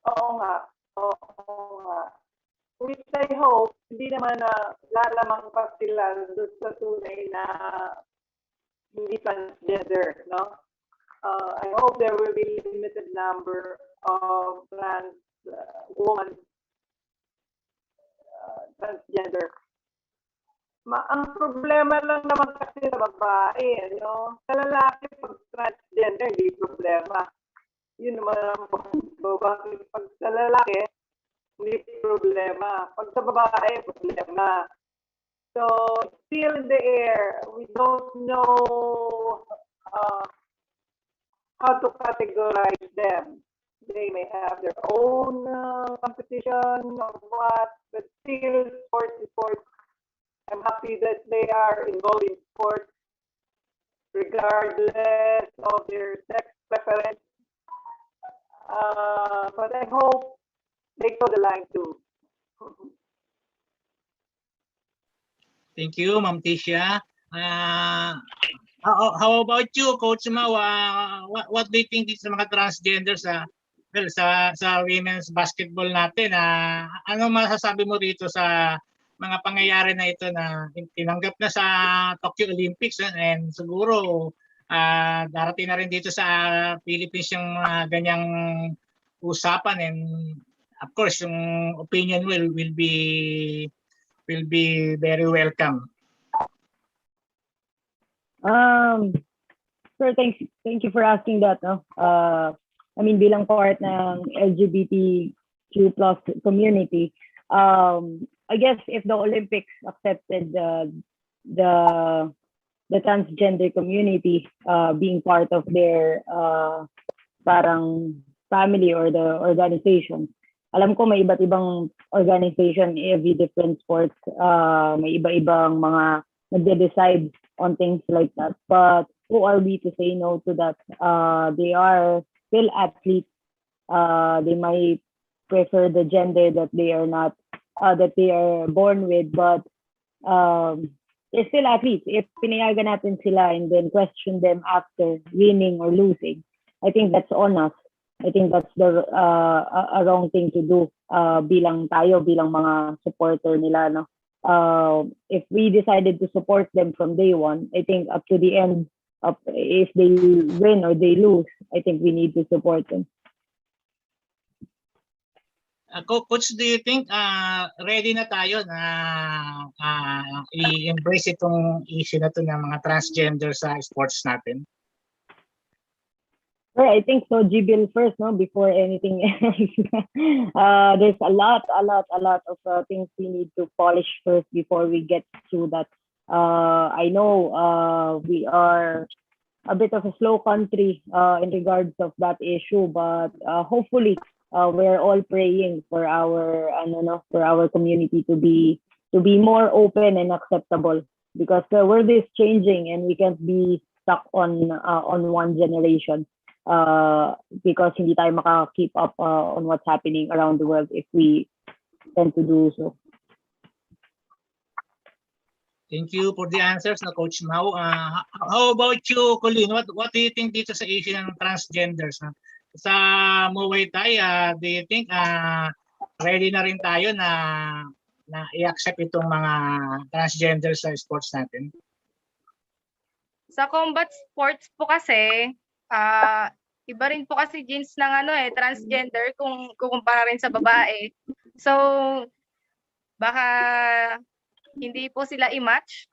oo nga. So, which I hope hindi naman na lalamang pa sila doon sa tunay na hindi transgender, no? I hope there will be limited number of trans women transgender. Ang problema lang naman kasi sa babae, no? Sa lalaki, pag transgender, hindi problema. Yun naman ang babae. Pag sa lalaki, hindi problema. Pag sa babae, problema. So, still in the air. We don't know how to categorize them. They may have their own competition or what, but still, sports is sports. I'm happy that they are involved in sports regardless of their sex preference. But I hope they toe the line too. Thank you, Ma'am Tisha. How about you, Coach Mau? What do you think sa mga transgender sa women's basketball natin? Ano masasabi mo rito sa mga pangyayari na ito na tinanggap na sa Tokyo Olympics and siguro darating na rin dito sa Philippines yung ganyang usapan, and of course yung opinion will be very welcome. Sir, thank you for asking that, no? I mean, bilang part ng LGBTQ+ community, I guess if the Olympics accepted the transgender community being part of their parang family or the organization, alam ko may iba't ibang organization, every different sports, may iba-ibang mga nagde-decide on things like that. But who are we to say no to that? They are still athletes. They might prefer the gender that they are not, that they are born with, but they're still athletes. If pinayagan natin sila and then question them after winning or losing, I think that's on us. I think that's a wrong thing to do bilang mga supporter nila, no? If we decided to support them from day one, I think up to the end, if they win or they lose, I think we need to support them. Coach, do you think ready na tayo na i-embrace itong issue na to ng mga transgender sa sports natin? Well, I think so. GBL first, no, before anything else. There's a lot of things we need to polish first before we get to that. I know we are a bit of a slow country in regards of that issue, but hopefully we're all praying for our community to be more open and acceptable, because the world is changing and we can't be stuck on one generation. Because hindi tayo maka-keep up on what's happening around the world if we tend to do so. Thank you for the answers, na Coach Mau. How about you, Coline? What do you think dito sa issue ng transgenders? Sa Muay Thai, do you think ready na rin tayo na i-accept itong mga transgenders sa sports natin? Sa combat sports po kasi, iba rin po kasi genes ng transgender kung kukumpara rin sa babae. So, baka hindi po sila i-match.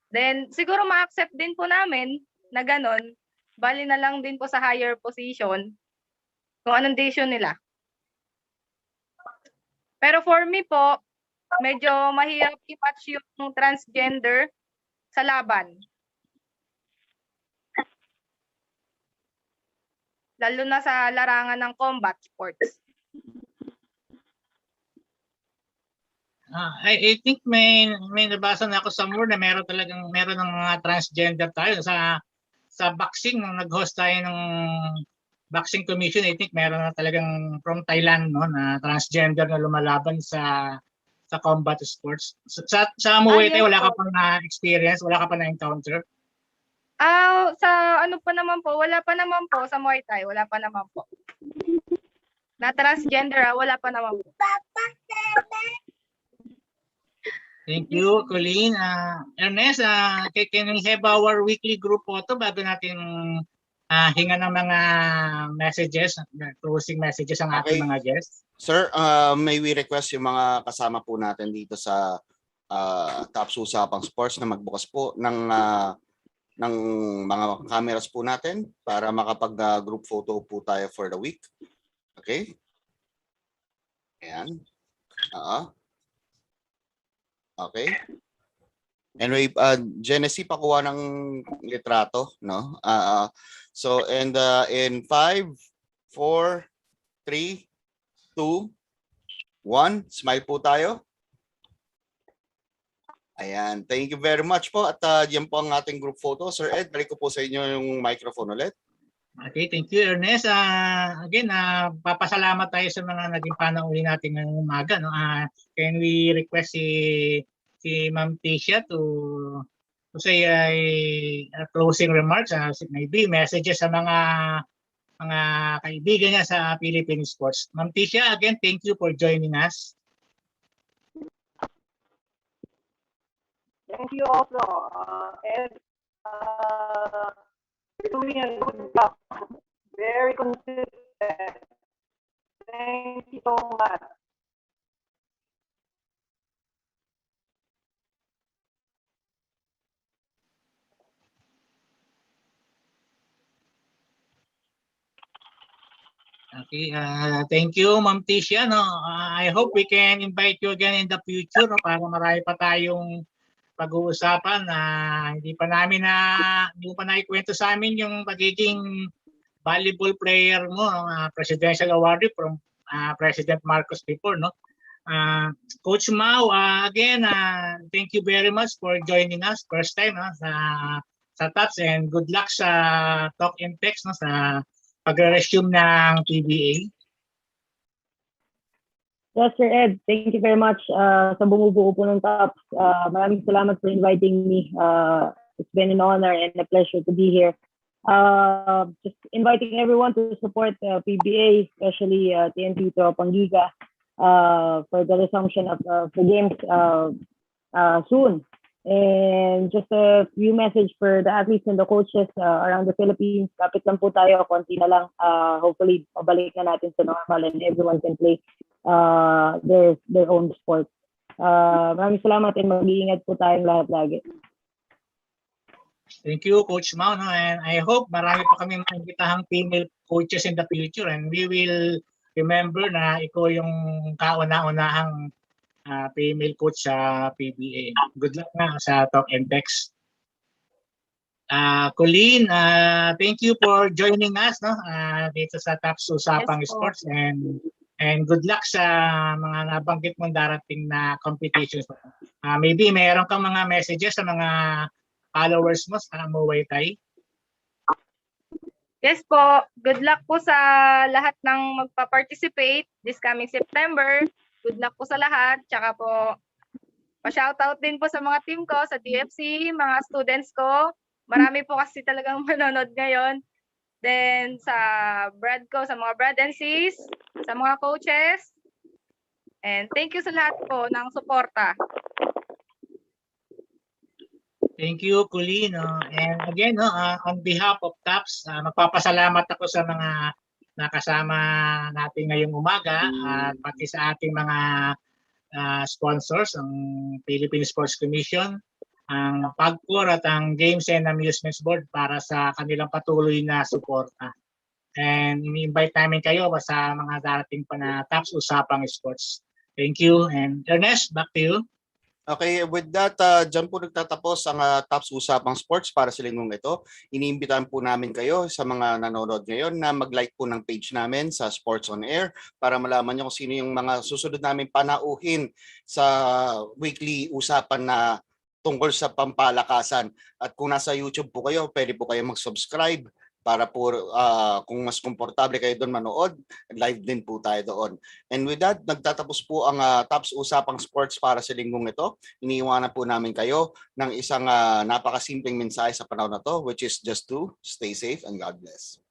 Then, siguro ma-accept din po namin na ganon. Bali na lang din po sa higher position kung anong decision nila. Pero for me po, medyo mahirap i-match yung transgender sa laban. Lalo na sa larangan ng combat sports. I think may nabasa na ako somewhere na meron ng mga transgender tayo sa boxing. Nung nag-host tayo ng boxing commission, I think meron na talagang from Thailand, no, na transgender na lumalaban sa combat sports. Sa Muay Thai, wala ka pang na-experience, wala ka pa na-encounter? Sa ano pa naman po, wala pa naman po sa Muay Thai, wala pa naman po. Na transgender, wala pa naman. Thank you, Coline. Ernest, can we have our weekly group photo bago natin hinga ng mga messages, closing messages ang ating mga guests? Sir, may we request yung mga kasama po natin dito sa Tops Usapang Sports na magbukas po ng mga cameras po natin para makapag-group photo po tayo for the week. Okay? Ayan. Okay. Anyway, Genesee, pakuha ng litrato, no? So, and in 5, 4, 3, 2, 1, smile po tayo. Ayan, thank you very much po. At yan po ang ating group photo. Sir Ed, balik ko po sa inyo yung microphone ulit. Okay, thank you, Ernest. Again, papasalamat tayo sa mga naging panauhin natin ngayong umaga. No? Can we request si Ma'am Tisha to say a closing remarks, maybe messages sa mga kaibigan niya sa Philippine sports. Ma'am Tisha, again, thank you for joining us. Thank you also. And doing a good job. Very consistent. Thank you so much. Okay, thank you, Ma'am Tisha. No? I hope we can invite you again in the future, no? Para marami pa tayong pag-uusapan na hindi pa naikwento sa amin yung pagiging volleyball player mo, presidential awardee from President Marcos before, no? Coach Mau, again, thank you very much for joining us first time sa TAPS, and good luck sa talk and text, no, sa pag-resume ng PBA. Yes, Sir Ed. Thank you very much sa bumubuo po ng TAPS. Maraming salamat for inviting me. It's been an honor and a pleasure to be here. Just inviting everyone to support PBA, especially TNT Tropang Liga, for the resumption of the games soon. And just a few message for the athletes and the coaches around the Philippines. Kapit lang po tayo, konti na lang. Hopefully, mabalik na natin sa normal and everyone can play their own sport. Maraming salamat and mag-iingat po tayong lahat lagi. Thank you, Coach Mau. No? And I hope marami pa kami makikitahang female coaches in the future, and we will remember na ikaw yung kauna-unahang female coach sa PBA. Good luck na sa talk and text. Coline, thank you for joining us, no? Dito sa TAPS Usapang Sports, and good luck sa mga nabanggit mong darating na competitions. Maybe mayroon kang mga messages sa mga followers mo sa Muay Thai. Yes po, good luck po sa lahat ng magpa-participate this coming September. Good luck po sa lahat. Tsaka po, pa-shoutout din po sa mga team ko, sa DFC, mga students ko. Marami po kasi talagang manonood ngayon. Then sa brad ko, sa mga brad and sis, sa mga coaches. And thank you sa lahat po ng suporta. Thank you, Coline. And again, on behalf of TAPS, magpapasalamat ako sa mga nakasama natin ngayong umaga at pati sa ating mga sponsors, ang Philippine Sports Commission, ang PAGCOR at ang Games and Amusements Board para sa kanilang patuloy na suporta. And ini-invite namin kayo sa mga darating pa na TAPS Usapang Sports. Thank you. And Ernest, back to you. Okay, with that, dyan po nagtatapos ang TAPS Usapang Sports para sa linggong ito. Iniimbitahan po namin kayo sa mga nanonood ngayon na mag-like po ng page namin sa Sports on Air para malaman nyo kung sino yung mga susunod namin panauhin sa weekly usapan na tungkol sa pampalakasan. At kung nasa YouTube po kayo, pwede po kayo mag-subscribe para po kung mas komportable kayo doon manood, live din po tayo doon. And with that, nagtatapos po ang TAPS Usapang Sports para sa linggong ito. Iniiwanan po namin kayo ng isang napakasimpleng mensahe sa panahon na to, which is just to stay safe and God bless.